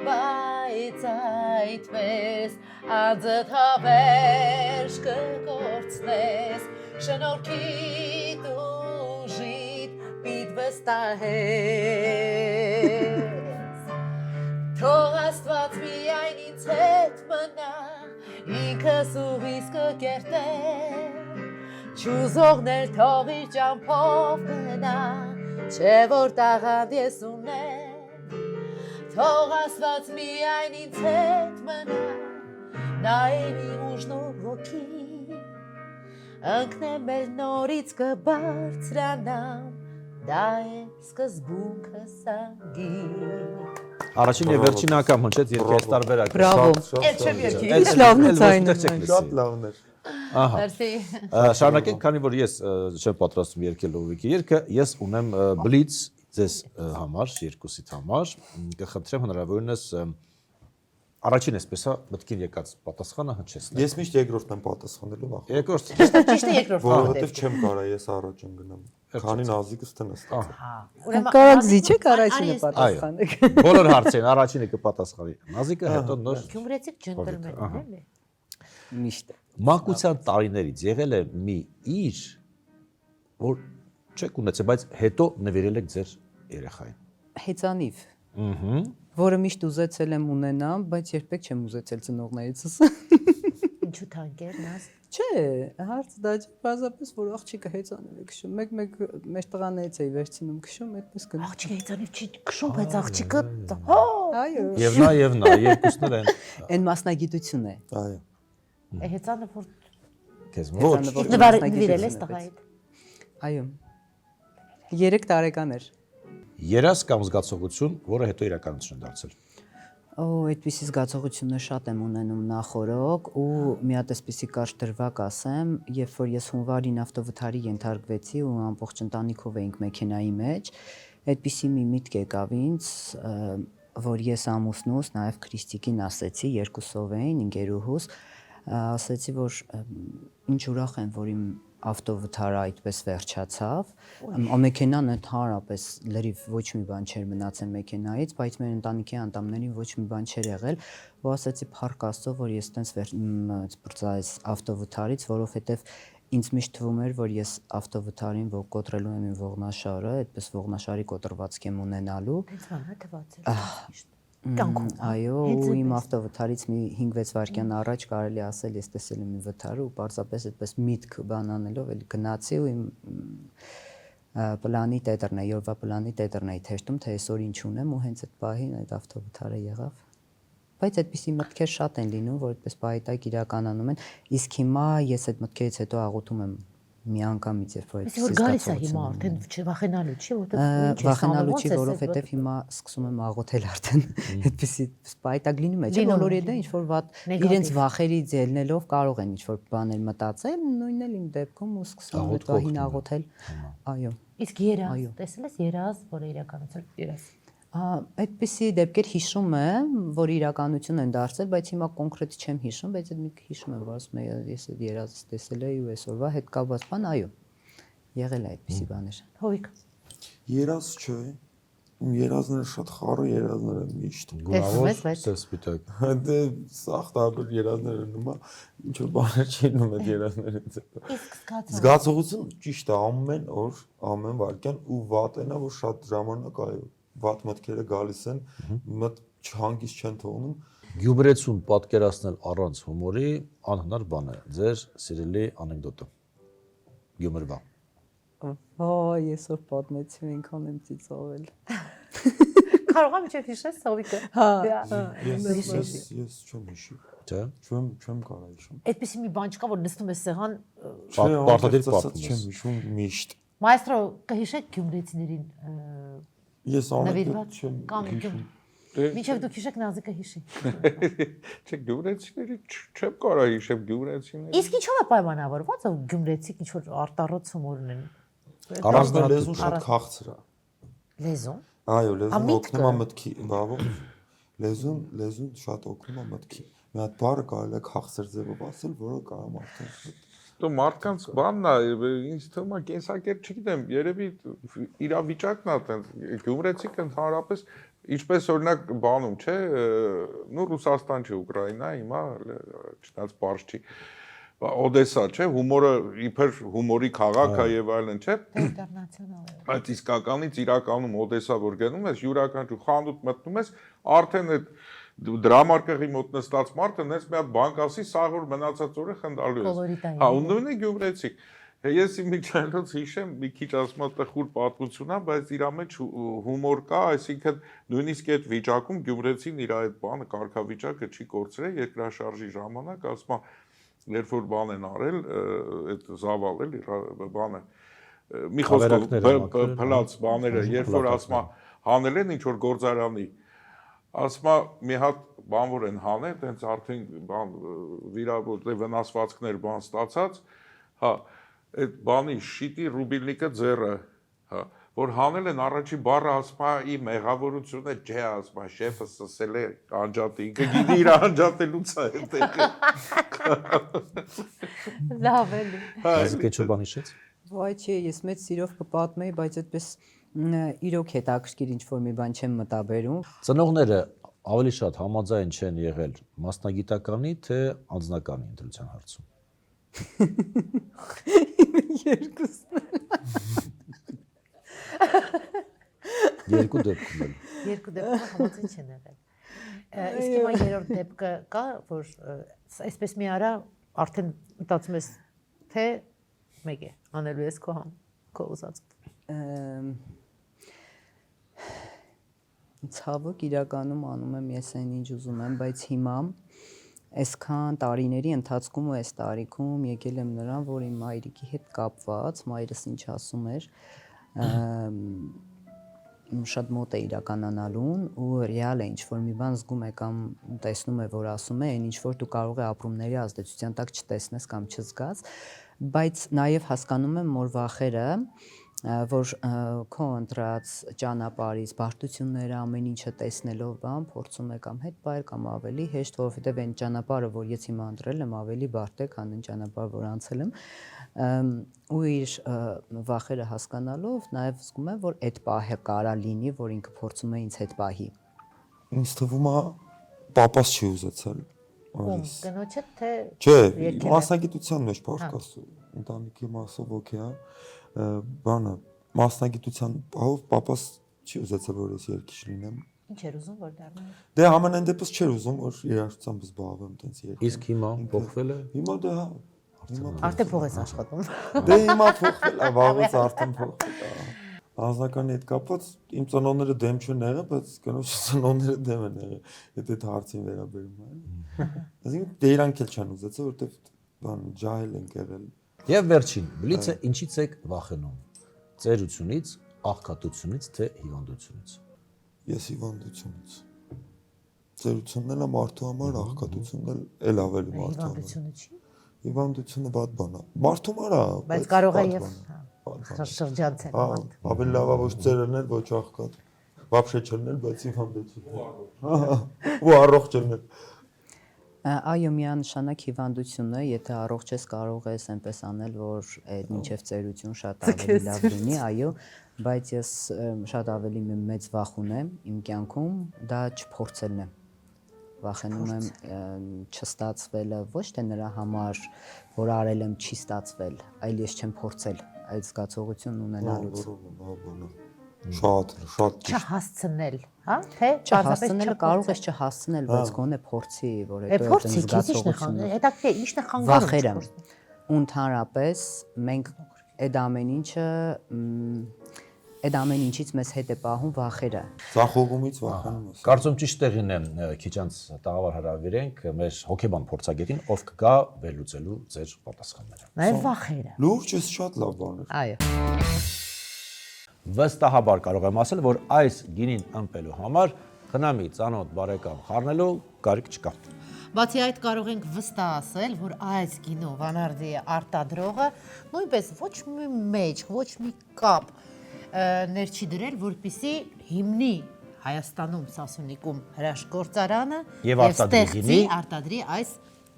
բայց այդպես անձդ հավերժ կկործնես շնորհքիդ ուժիդ պիտ վստահես թող Աստված միայն ինձ հետ մնա ինքս ուղիս կկերտեմ Չուզողներ թող իր ճամփով գնա Չէ որ տաղանդ ես ունեմ Թող Աստված միայն ինձ հետ մնա Նայեմ իմ ուժն ու ոգին Ընկնեմ էլ նորից կբարձրանամ Դա է սկզբունքս անգին Առաջին եւ վերջին անգամ հնչեց երկու տարբերակ։ Բրավո։ Էլ չեմ երկի Ինչ լավն է ցայնում։ Շատ լավն էր։ Ահա։ Մերսի Շարունակենք, քանի որ ես չեմ պատրաստում երկել Լովիկի երգը, ես ունեմ բլից ձեզ համար, երկուսիդ համար, կխնդրեմ հնարավորինս առաջին էսպես է մտքին եկած պատասխանը հնչեցնել։ Ես միշտ երկրորդն եմ պատասխանելու նախ։ Երկրորդ Ճիշտ է երկրորդ Որովհետև չեմ կարա ես առաջին գնամ։ Քանի նազիկս տնես։ Կարակ զիջեք առաջինը պատասխանեք։ բոլոր հարցերին առաջինը կպատասխանի։ Նազիկը հետո նոր Գյումրեցիք ջենտլմեններ էլի Միշտ։ մանկության տարիներից եղել է մի իր, որ չեք ունեցել, բայց հետո նվիրել եք ձեր երեխային։ Հեծանիվ։ Ահա։ Որը միշտ ուզեցել եմ ունենամ, բայց երբեք չեմ ուզեցել ծնողներիցս։ Ինչու թանկեր նաս Չէ, հարցը դա չէ, բազապես որ աղջիկը հեծանիվ է քշում, մեկ մեր տղաներից էի վերցնում քշում, այդպես գնում։ Աղջիկը հեծանիվ չի քշում բայց աղջիկը Այո։ Եվ նա, երկուսն էլ են Այն մասնագիտություն է։ Այո։ հեծանը որ քեզ Ոչ, նվիրել ես տղայիդ Այո։ 3 տարեկան էր։ երազ կամ զգացողություն, որը հետո իրականություն է դարձել։ Այդպիսի զգացողություններ շատ եմ ունենում նախորոք ու մի հատ էսպիսի կարճ դրվագ ասեմ, երբ որ ես հունվարին ավտովթարի ենթարկվեցի ու ամբողջ ընտանիքով էինք մեքենայի մեջ, այդպիսի մի միտք եկավ ինձ, որ ես ամուսնուս, նաև Քրիստիկին ասեցի, երկուսով էին, ընկերուհուս, ասեցի, որ ինչ ուրախ եմ, որ իմ ավտովթարը այդպես վերջացավ, մեքենան ընդհանրապես լրիվ ոչ մի բան չէր մնացել մեքենայից, բայց մեր ընտանիքի անդամներին ոչ մի բան չէր եղել, ու ասեցի փառք Աստծո, որ ես տենց բրծայես ավտովթարից, որովհետև ինձ միշտ թվում էր, որ ես ավտովթարին կոտրելու եմ իմ ողնաշարը, այդպես ողնաշարի կոտրվածք եմ ունենալու։ Այո, ու իմ ավտովթարից մի 5-6 վայրկյան առաջ կարելի ասել ես տեսել եմ իմ վթարը ու պարզապես այդպես միտք բան անելով էլ գնացի ու իմ պլանի տետրն է, յորվա պլանի տետրն էի թերթում, թե այսօր ինչ ունեմ ու հենց այդ պահին այդ ավտովթարը եղավ։ Բայց այդպիսի մտքեր շատ են լինում, որ այդպես պահիտակ իրականանում են, իսկ հիմա ես այդ մտքերից հետո աղոթում եմ միանգամից, երբ որ Իսկ որ գալիս է հիմա արդեն չվախենալու չի, որտեղ վախենալու չի, որովհետև հիմա սկսում եմ աղոթել արդեն այդպիսի սպայտակ լինում է, չէ՞ բոլորի հետ ինչ որ վատ իրենց վախերից ելնելով կարող են ինչ որ բաներ մտածել, նույնն էլ իմ դեպքում ու սկսում եմ այդ բահին աղոթել։ Այո։ Իսկ երազ, տեսել ես երազ, որը իրականացել երազ։ Այդպիսի դեպքեր հիշում եմ, որ իրականություն են դարձել, բայց հիմա կոնկրետ չեմ հիշում, բայց այդ մի հիշում եմ, որ ասում եմ, ես այդ երազից տեսել էի ու այսօրվա հետ կապված բան, այո, եղել է այդպիսի բաներ։ Հովիկ։ Երազ չէ։ Երազները շատ խառը երազներ են միշտ։ Գունավոր, սպիտակ։ Դե սաղ տարբեր երազներ են նոմա, ինչ որ բաներ չի նում այդ երազներից հետո։ Իսկ Զգացողություն ճիշտ է ամեն օր, ամեն վայրկյան ու վատենա, որ շատ ժամանակ այո վատ մտքերը գալիս են, մտ չհանգիստ չեն թողնում։ Գյումրեցուն պատկերացնել առանց հումորի անհնար բան է։ Ձեր սիրելի անեկդոտը։ Գյումրվա։ Ոայ, այսօր պատմեցի, ինքան եմ ծիծաղել։ կարող եմ չէ հիշես Հովիկը։ Ես չեմ հիշի։ Չէ։ Չեմ կարող հիշում։ Այդպեսի մի բան չկա, որ նստում ես սեղան։ Պարտադիր պատմում չեմ հիշում միշտ։ Մայստրո կհիշեք գյումրեցիներին Ես նվիրված չեմ կամ հիշում։ Մինչև դուք հիշեք Նազիկը հիշի։ Չէ, գյումրեցիների չեմ կարող հիշեմ գյումրեցիների։ Իսկ ինչով է պայմանավորված, որ գյումրեցիք ինչ որ արտառոց հումոր ունեն։ Առանձնահատուկ լեզուն շատ քաղցր է։ Լեզուն։ Այո, լեզուն Միտքը։ օգնում է մտքի, բավո։ Լեզուն շատ օգնում է մտքի։ Մի հատ բառը կարելի է քաղցր ձևով ասել, որը կարող մարդուն Դու մարդկանց բանն է, ինձ թվում է կենսակերպ չգիտեմ, երևի իրավիճակն է այդպես, գյումրեցիք ընդհանրապես ինչպես օրինակ բանում, չէ, նու Ռուսաստան չէ, Ուկրաինա, հիմա չնայած բարձ չի։ Օդեսա, չէ, հումորը իբր հումորի քաղաք է եւ այլն, չէ։ Ինտերնացիոնալ է։ Բայց իսկականից իրականում Օդեսա որ գնում ես, յուրաքանչյուր խանութ մտնում ես, արդեն այդ դրամարկղի մոտ նստած մարդը նես մի հատ բան ասի, սաղ որ մնացած օրը խնդալու ես։ Հա, ու նույնն է գյումրեցիք։ Ես իմիջիայլոց հիշեմ, մի քիչ ասում եմ տխուր պատմություն է, բայց իր մեջ հումոր կա, այսինքն նույնիսկ այդ վիճակում գյումրեցին իր այդ բանը, կարգավիճակը չի կորցրել երկրաշարժի ժամանակ, ասում է, երբ որ բան են արել, այդ զավալ էլի բանը, մի խոսքով փլած բաները, երբ որ ասում է, հանել են ինչ որ գործարանի ասում է մի հատ բան որ են հանել, տենց արդեն բան վիրավոր վնասվածքներ բան ստացած, հա, այդ բանի շիտի ռուբիլնիկը ձեռը, հա, որ հանել են առաջի բառը ասում է ի մեղավորությունը չէ, ասում է շեֆը սկսել է անջատի, ինքը գիտի իր անջատելուց է այդտեղ։ Լավ էլի։ Այս կեչոբան հիշեց։ Ոայ չէ, ես մեծ սիրով կպատմեի, բայց այդպես իրոք հետաքրքիր ինչ-որ մի բան չեմ մտաբերում։ Ծնողները ավելի շատ համաձայն չեն եղել մասնագիտականի թե անձնականի ընտրության հարցում։ Երկուսն։ Երկու դեպքում էլ։ Երկու դեպքում համաձայն չեն եղել։ Իսկ հիմա երրորդ դեպքը կա, որ այսպես մի արա արդեն մտածում ես թե մեկ է անելու ես քո ուզած։ Ցավոք իրականում անում եմ ես այն ինչ ուզում եմ, բայց հիմա այսքան տարիների ընթացքում ու այս տարիքում եկել եմ նրան, որ իմ մայրիկի հետ կապված, մայրս ինչ ասում էր, շատ մոտ է իրականանալուն ու ռեալ է ինչ-որ մի բան զգում է կամ տեսնում է, որ ասում է, այն ինչ-որ դու կարող է ապրումների ազդեցության տակ չտեսնես կամ չզգաս, բայց նաև հասկանում եմ, որ վախերը, որ քո ընտրած ճանապարհից բարդությունները ամեն ինչը տեսնելով բան փորձում է կամ հետ բայր կամ ավելի հեշտ, որովհետև այն ճանապարհը, որ ես հիմա ընտրել եմ, ավելի բարդ է, քան այն ճանապարհը, որ անցել եմ, ու իր վախերը հասկանալով նաև զգում եմ, որ այդ պահը կարա լինի, որ ինքը փորձում է ինձ հետ պահի։ Ինձ թվում է պապաս չի ուզեցել։ Կնոջը թե Չէ, մասնագիտության մեջ բարկասու, ընտանիքի մասով օքեյ է, բանը մասնագիտության բաղով պապաս չի ուզեցել որ ես երգիչ լինեմ։ ինչ էր ուզում որ դառնա։ Դե ամենայն դեպս չէր ուզում որ երաժշտությամբ զբաղվեմ տենց երգ։ Իսկ հիմա փոխվել է։ Հիմա դե հա։ Արդեն փող ես աշխատում։ Դե հիմա փոխվել է, վաղուց արդեն փոխվել է։ Անձնականի հետ կապված իմ ծնողները դեմ չեն եղել, բայց կնոջ ծնողները դեմ են եղել, եթե այդ հարցին վերաբերում է։ Այսինքն դե իրանք էլ չեն ուզեցել, որովհետև բան ջահել են եղել։ Եվ վերջին, բլիցը ինչից եք վախենում։ Ծերությունից, աղքատությունից թե հիվանդությունից։ Ես հիվանդությունից։ Ծերությունն էլ է մարդու համար, աղքատությունն էլ ավելի մարդու համար։ Հիվանդությունը չի։ Հիվանդությունը բադ բան է։ Մարդու համար է, Բայց կարող է եւ շրջանցել։ Ավելի լավ է ոչ ծերելնել, ոչ աղքատ։ Вообще չլնել, բայց հիվանդություն։ Ու առողջ լինել։ Այո, միանշանակ հիվանդությունը, եթե առողջ ես, կարող ես այնպես անել, որ այդ մինչև ծերություն շատ ավելի լավ լինի, այո, բայց ես շատ ավելի մեծ վախ ունեմ իմ կյանքում, դա չփորձելն է։ Վախենում եմ չստացվելը, ոչ թե նրա համար, որ արել եմ չի ստացվել, այլ ես չեմ փորձել այդ զգացողությունն ունենալուց։ Շատ Չհասցնել, հա, թե չհասցնելը կարող ես չհասցնել, բայց գոնե փորձի, որ հետո այդ զգացողությունը։ Հետաքրքիր ինչն է խանգարում։ Վախերը։ Ու ընդհանրապես մենք այդ ամեն ինչից մեզ հետ է պահում վախերը։ Ձախողումից վախենում ես։ Կարծում ճիշտ տեղին է քիչ անց տաղավար հրավիրենք մեր հոկեբան փորձագետին, ով կգա վերլուծելու ձեր պատասխանները։ Նաև վախերը։ Լուրջ ես շատ լավ բան է։ Այո։ Վստահաբար կարող եմ ասել, որ այս գինին ըմպելու համար խնամի ծանոթ բարեկամ խառնելու կարիք չկա։ Բացի այդ կարող ենք վստահ ասել, որ այս գինու Վանարդի արտադրողը նույնպես ոչ մի մեջ, ոչ մի կապ ներ չի դրել, որպեսզի հիմնի Հայաստանում Սասունիկում հրաշքգործարանը Եվ արտադրի արտադրի այս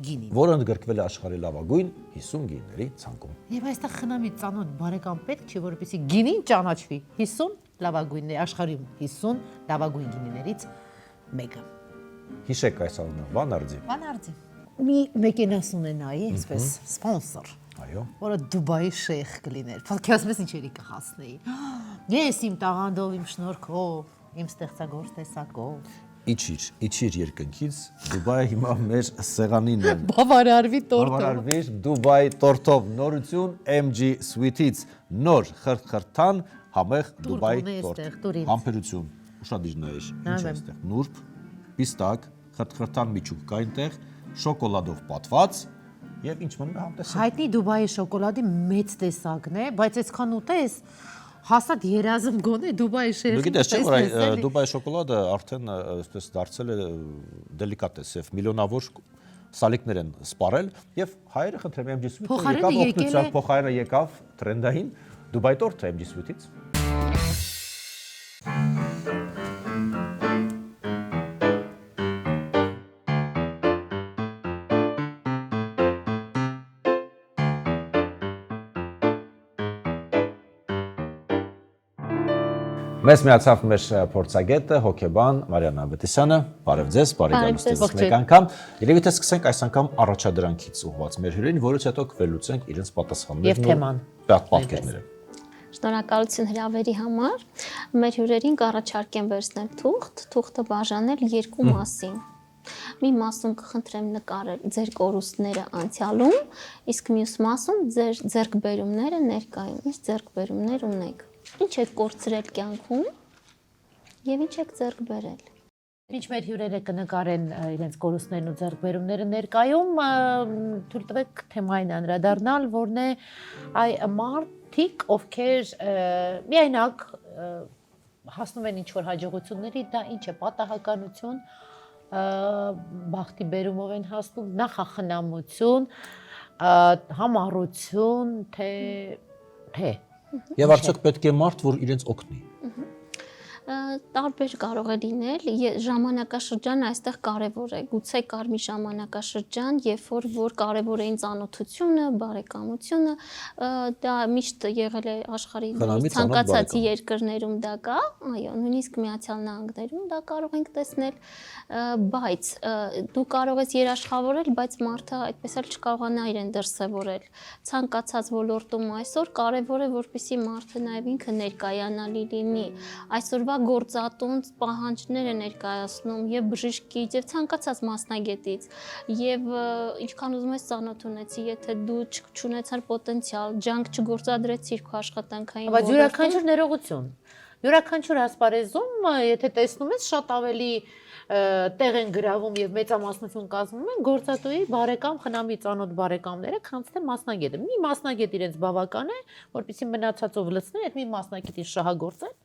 գինին։ Որը ընդգրկվել է աշխարհի լավագույն 50 գինիների ցանկում։ Եվ այստեղ խնամի ծանոթ բարեկամ պետք չի, որպեսզի գինին ճանաչվի 50 լավագույններ աշխարհի 50 լավագույն գինիներից մեկը։ Հիշեք այս անունը, Վանարդի։ Վանարդի։ Մի մեքենաս ունենայի, այսպես սպոնսոր, Այո։ որը Դուբայի շեյխ կլիներ։ Փոքրացնես ինչերի կհասնեի։ Ես իմ տաղանդով, իմ շնորհքով, իմ ստեղծագործ տեսակով։ Իջիր երկնքից, Դուբայը հիմա մեր սեղանին է։ Բավարարվի տորտով։ Բավարարվիր Դուբայի տորտով նորություն MG Sweet-ից նոր խրթխրթան համեղ Դուբայի տորտ։ Համբերություն, ուշադիր նայես, ինչ է այստեղ։ Նուրբ, պիստակ, խրթխրթան միջուկ կա այնտեղ, շոկոլադով պատված եւ ինչ մնում է համտեսել։ Հայտնի Դուբայի շոկոլադի մեծ տեսակն է, բայց այսքան ուտես հաստատ երազում գոնե Դուբայի շեյխ։ Դու գիտես չէ՞ որ Դուբայի շոկոլադը արդեն այսպես դարձել է դելիկատես եւ միլիոնավոր սալիկներ են սպառել եւ հայերը խնդրեմ MG Sweet-ը եկավ օգնության փոխարենը եկավ տրենդային Դուբայի տորթը MG Sweet-ից։ Մեզ միացավ մեր փորձագետը, հոկեբան Մարիաննա Ավետիսյանը, բարև ձեզ, բարի գալուստից մեկ անգամ։ Երևի թե սկսենք այս անգամ առաջադրանքից ուղղված մեր հյուրերին, որից հետո կվելուցենք իրենց պատասխաններն եւ թեման, պատկերները։ Շնորհակալություն հրավերի համար։ Մեր հյուրերին կառաջարկեմ վերցնել թուղթը բաժանել երկու մասին։ Մի մասում կխնդրեմ նկարել ձեր կորուստները անցյալում, իսկ մյուս մասում ձեր ձեռքբերումները ներկայում, ինչ ձեռքբերումներ ունեք։ Ինչ եք կորցրել կյանքում եւ ինչ եք ձեռք բերել։ Ինչ մեր հյուրերը կնկարեն իրենց կորուստներն ու ձեռքբերումները ներկայում, թույլ տվեք թեմային անդրադառնալ, որն է մարդիկ, ովքեր միայնակ հասնում են ինչ-որ հաջողությունների, դա ինչ է պատահականություն, բախտի բերումով են հասնում, նախախնամություն, համառություն, թե Եվ արդյոք պետք է մարդ, որ իրենց օգնի։ Տարբեր կարող է լինել, ժամանակաշրջանը այստեղ կարևոր է, գուցե կար մի ժամանակաշրջան, երբ որ կարևոր էին ծանոթությունը, բարեկամությունը, դա միշտ եղել է աշխարհի ցանկացած երկրներում դա կա, այո, նույնիսկ Միացյալ Նահանգներում դա կարող ենք տեսնել, բայց դու կարող ես երաշխավորել, բայց մարդը այդպես էլ չկարողանա իրեն դրսևորել։ Ցանկացած ոլորտում այսօր կարևոր է, որպեսզի մարդը նաև ինքը ներկայանալի լինի։ Այսօրվա գործատունց պահանջներ է ներկայացնում եւ բժշկից եւ ցանկացած մասնագետից եւ ինչքան ուզում ես ծանոթ ունեցի, եթե դու չունեցար պոտենցիալ, ջանք չգործադրեցիր քո աշխատանքային բայց յուրաքանչյուր ներողություն, յուրաքանչյուր ասպարեզում, եթե տեսնում ես, շատ ավելի տեղ են գրավում եւ մեծամասնություն կազմում են գործատուի բարեկամ խնամի ծանոթ բարեկամները, քան թե մասնագետը։ Մի մասնագետ իրենց բավական է, որպեսզի մնացածով լցնեն, այդ մի մասնագետի շահագործեն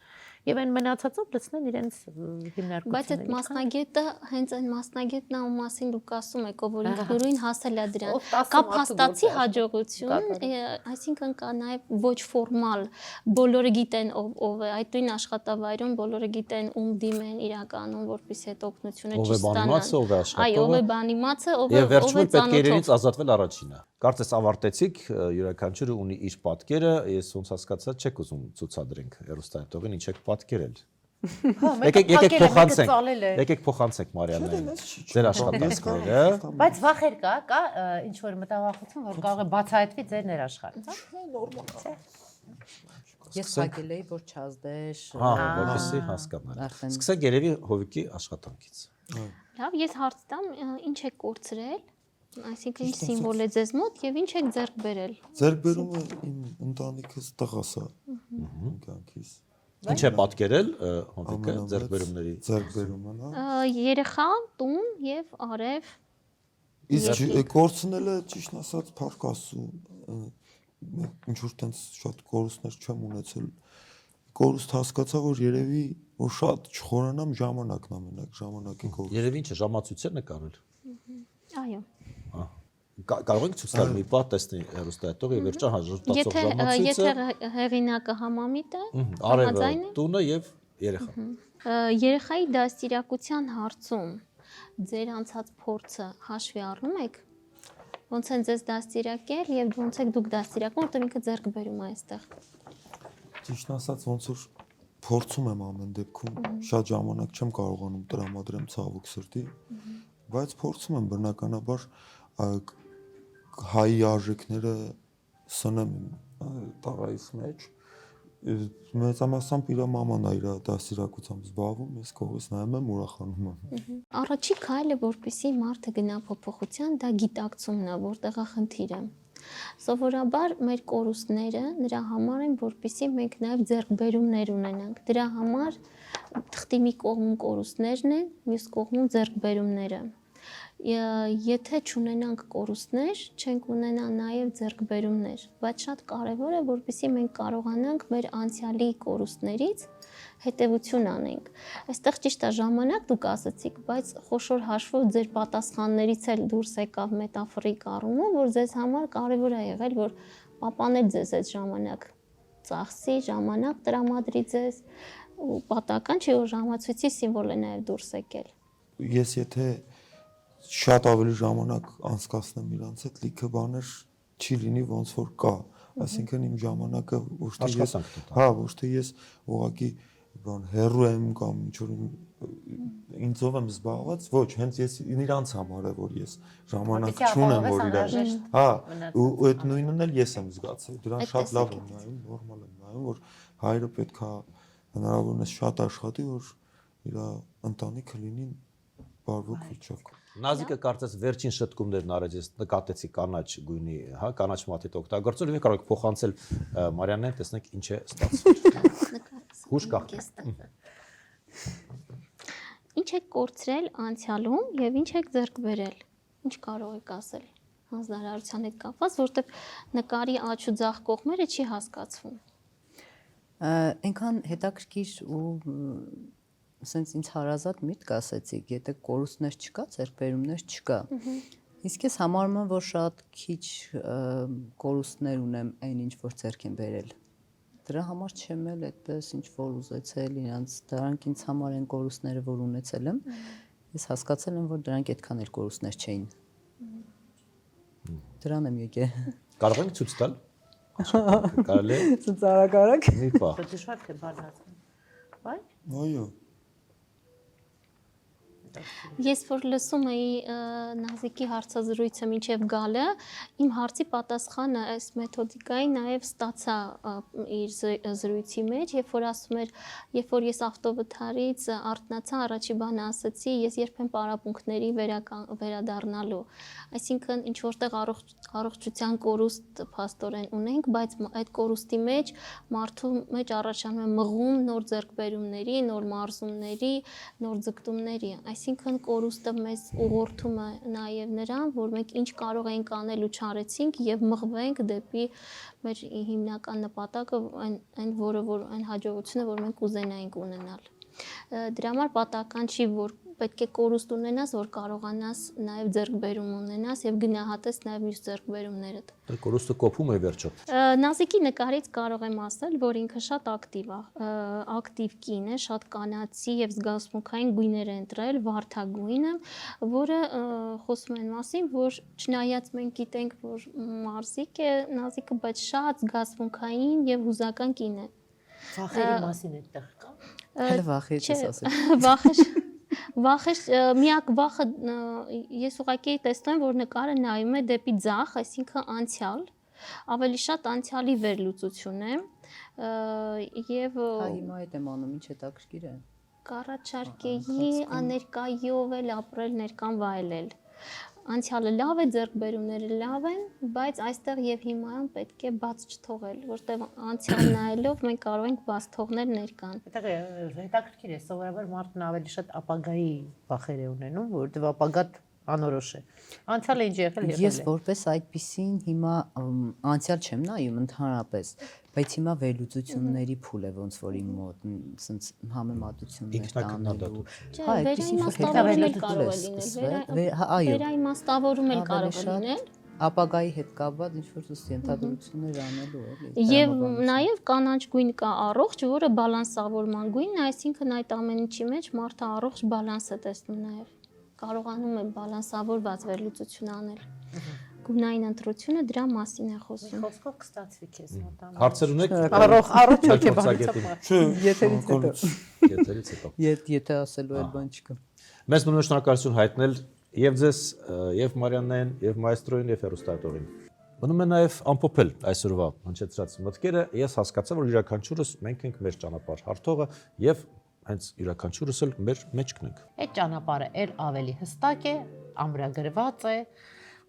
եւ այն մնացածով լցնեն իրենց հիմնարկությունները։ Բայց այդ մասնագետը հենց այն մասնագետն է, ում մասին դուք ասում եք, ով որ ինքնուրույն հասել է դրան։ Կա փաստացի հաջողություն, այսինքն կա նաեւ ոչ ֆորմալ, բոլորը գիտեն ով է, այդ նույն աշխատավայրում բոլորը գիտեն ում դիմեն իրականում, որպեսզի այդ օգնությունը չստանան։ Այո, ով է բանիմացը, ով է Եվ վերջում պետք է իրենից ազատվել առաջինը։ Կարծես ավարտեցիք, յուրաքանչյուրը ունի իր պատկերը, ես ոնց հասկացա, չեք ուզում ցուցադրենք հեռուստաընթերցողին, ինչ եք պատկերել։ Եկեք փոխանցենք Մարիաննային ձեր աշխատանքները։ Բայց վախեր կա ինչ որ մտավախություն, որ կարող է բացահայտվի ձեր ներաշխարհից, հա։ Նորմալ է։ Ես փակել էի, որ չազդես։ Հա, որպեսզի հասկանալ։ Սկսենք երևի Հովիկի աշխատանքից։ Լավ, ես հարց տամ, ինչ եք կորցրել, այսինքն ինչ սիմվոլ է ձեզ մոտ եւ ինչ եք ձեռք բերել։ Ձեռք բերումը իմ ընտանիքս տղաս է։ Ինքանքիս։ Ինչ է պատկերել Հովիկը ձեռք բերումների։ Ձեռք բերումը, հա։ Երեխա, տուն եւ արև։ Իսկ կորցնելը ճիշտ ասած փառք Աստծո, ինչ որ տենց շատ կորուստներ չեմ ունեցել։ Կորուստ հասկացա, որ երևի որ շատ չխորանամ ժամանակն ամենակ, ժամանակի կորուստ։ Երևի ինչ է ժամացույցեր նկարել։ Այո։ Կարող եք ցույց տալ մի պահ տեսնի հեռուստայտող եւ վերջը հաջորդածող ժամացույցը։ Եթե հեղինակը համամիտ է, արևը, տունը եւ երեխան։ Երեխայի դաստիարակության հարցում ձեր անցած փորձը հաշվի առնում եք։ Ոնց են ձեզ դաստիարակել եւ ոնց եք դուք դաստիարակում, որտեղ ինքը ձեռք բերում է այստեղ։ Ճիշտ ասած ոնց որ փորձում եմ ամեն դեպքում, շատ ժամանակ չեմ կարողանում տրամադրեմ ցավոք սրտի, բայց փորձում եմ բնականաբար հայի արժեքները սնեմ տղայիս մեջ։ Մեծամասամբ իր մաման է իր դաստիարակությամբ զբաղվում, ես կողս նայում եմ, ուրախանում եմ։ Առաջի քայլը, որպեսզի մարդը գնա փոփոխության, դա գիտակցումն է, որտեղ է խնդիրը։ Սովորաբար մեր կորուստները նրա համար են, որպեսզի մենք նաև ձեռքբերումներ ունենանք։ Դրա համար թղթի մի կողմում կորուստներն են, մյուս կողմում ձեռքբերումները։ Եթե չունենանք կորուստներ, չենք ունենա նաև ձեռքբերումներ, բայց շատ կարևոր է, որպեսզի մենք կարողանանք մեր անցյալի կորուստներից հետևություն անենք։ Այստեղ ճիշտ է ժամանակ դուք ասացիք, բայց խոշոր հաշվով ձեր պատասխաններից էլ դուրս եկավ մետաֆորիկ առումով, որ ձեզ համար կարևոր է եղել, որ պապան էլ ձեզ այդ ժամանակ ծախսի, ժամանակ տրամադրի ձեզ, ու պատահական չի, որ ժամացույցի սիմվոլ է նաև դուրս եկել։ Ես եթե շատ ավելի ժամանակ անցկացնեմ իրանց հետ, լիքը բաներ չի լինի ոնց որ կա, այսինքն իմ ժամանակը ոչ թե ես ուղղակի բան հեռու եմ կամ ինչ որ ինձով եմ զբաղված, ոչ, հենց ես իրանց համար է որ ես ժամանակ չունեմ որ իրար, ու այդ նույնն էլ ես եմ զգացել, դրան շատ լավ եմ նայում, նորմալ եմ նայում, որ հայրը պետքա հնարավորինս շատ աշխատի, որ իր ընտանիքը լինի բարվոք վիճակում։ Նազիկը կարծես վերջին շտկումներն արեց, ես նկատեցի կանաչ գույնի, հա, կանաչ մատիտ օգտագործել, եւ կարող եք փոխանցել Մարիաննեն, տեսնենք ինչ է ստացվել։ Հուշ կա։ Ինչ եք կորցրել անցյալում եւ ինչ եք ձեռք բերել։ Ինչ կարող եք ասել հանձնարարության հետ կապված, որտեղ նկարի աճ ու ձախ կողմերը չի հասկացվում։ Այնքան հետաքրքիր ու ասենց ինձ հարազատ միտք ասեցիք, եթե կորուստներ չկա, ձեռքբերումներ չկա։ Իսկ ես համարում եմ, որ շատ քիչ կորուստներ ունեմ այն ինչ որ ձեռք եմ բերել։ Դրա համար չեմ էլ այդպես ինչ որ ուզեցել իրանց, դրանք ինձ համար են կորուստները, որ ունեցել եմ։ Ես հասկացել եմ, որ դրանք այդքան էլ կորուստներ չէին։ Դրան եմ եկել։ Կարող ենք ցույց տալ։ Կարելի է։ Ցուցարարակ։ Մի պահ։ Դժվար թե բարձրացնել։ Բայ։ Այո։ Ես որ լսում էի Նազիկի հարցազրույցը մինչև գալը, իմ հարցի պատասխանը այս մեթոդիկայի նաև ստացա իր զրույցի մեջ, երբ որ ասում էր, երբ որ ես ավտովթարից արթնացա, առաջի բանը ասացի, ես երբեմն պարապմունքների վերադառնալու, այսինքն ինչ որտեղ առողջության կորուստ փաստորեն ունենք, բայց այդ կորուստի մեջ մարդու մեջ առաջանում է մղում նոր ձեռքբերումների, նոր մարզումների, նոր ձգտումների, այսինքն կորուստը մեզ ուղղորդում է նաև նրան, որ մենք ինչ կարող ենք անել ու չարեցինք եւ մղվենք դեպի մեր հիմնական նպատակը, այն հաջողությունը, որ մենք կուզենայինք ունենալ։ Դրա համար պատահական չի, որ պետք է կորուստ ունենաս, որ կարողանաս նաև ձեռքբերում ունենաս եւ գնահատես նաև մյուս ձեռքբերումներդ։ Կորուստը կոփում է վերջը։ Նազիկի նկարից կարող եմ ասել, որ ինքը շատ ակտիվ է, ակտիվ կին է, շատ կանացի եւ զգացմունքային գույներ է ընտրել, վարդագույնը, որը խոսում են մասին, որ չնայած մենք գիտենք, որ մարզիկ է Նազիկը, բայց շատ զգացմունքային եւ հուզական կին է։ Վախերի մասին այդտեղ կա։ Հələ վախից ես ասել։ Վախը միակ վախը ես ուղղակի տեսնում եմ, որ նկարը նայում է դեպի ձախ, այսինքն անցյալ, ավելի շատ անցյալի վերլուծություն է եւ հիմա այդ եմ անում, ինչ հետաքրքիր է։ Կառաջարկեի աներկայով էլ ապրել, ներկան վայելել։ Անցյալը լավ է, ձեռքբերումները լավ են, բայց այստեղ եւ հիմա պետք է բաց չթողել, որտեղ անցյալ նայելով մենք կարող ենք բաց թողնել ներկան։ Այդտեղ հետաքրքիր է, սովորաբար մարդն ավելի շատ ապագայի վախեր է ունենում, որովհետեւ ապագան անորոշ է։ Անցյալը ինչ եղել եղել է։ Ես որպես այդպիսին հիմա անցյալ չեմ նայում ընդհանրապես, բայց հիմա վերլուծությունների փուլ է ոնց որ իմ մոտ, ասենց համեմատություններ տանելու։ Հա, վերաիմաստավորում կարող է լինել, վերաիմաստավորում էլ կարող է լինել։ Ապագայի հետ կապված ինչ որ ենթադրություններ անելու էլի։ Եվ նաև կանաչ գույն կա առողջ, որը բալանսավորման գույնն է, այսինքն այդ ամեն ինչի մեջ մարդը առողջ բալանս է տեսնում նաև։ Կարողանում է բալանսավորված վերլուծություն անել։ գունային ընտրությունը դրա մասին է խոսում։ Խոսքով կստացվի քեզ մոտ։ Հարցեր ունեք։ Առողջ հոգեբանություն։ Եթերից հետո։ Եթերից հետո։ Եթե ասելու այլ բան չկա։ Մեզ մնում է շնորհակալություն հայտնել եւ ձեզ, եւ Մարիաննային, եւ մայստրոին, եւ հերոստատողին։ Մնում է նաեւ ամփոփել այսօրվա հնչեցրած մտքերը։ Ես հասկացա, որ յուրաքանչյուրս մենք ենք մեր ճանապարհ հարթողը եւ հենց յուրաքանչյուրս էլ մեր մեջքն ենք։ Այդ ճանապարհը էլ ավելի հստակ է, ամրագրված է,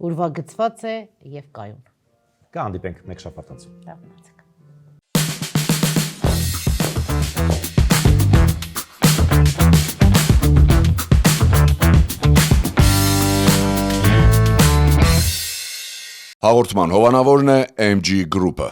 ուրվագծված է եւ կայուն։ Կհանդիպենք մեկ շաբաթ անց։ Լավ մնացեք։ Հաղորդման հովանավորն է MG Group-ը։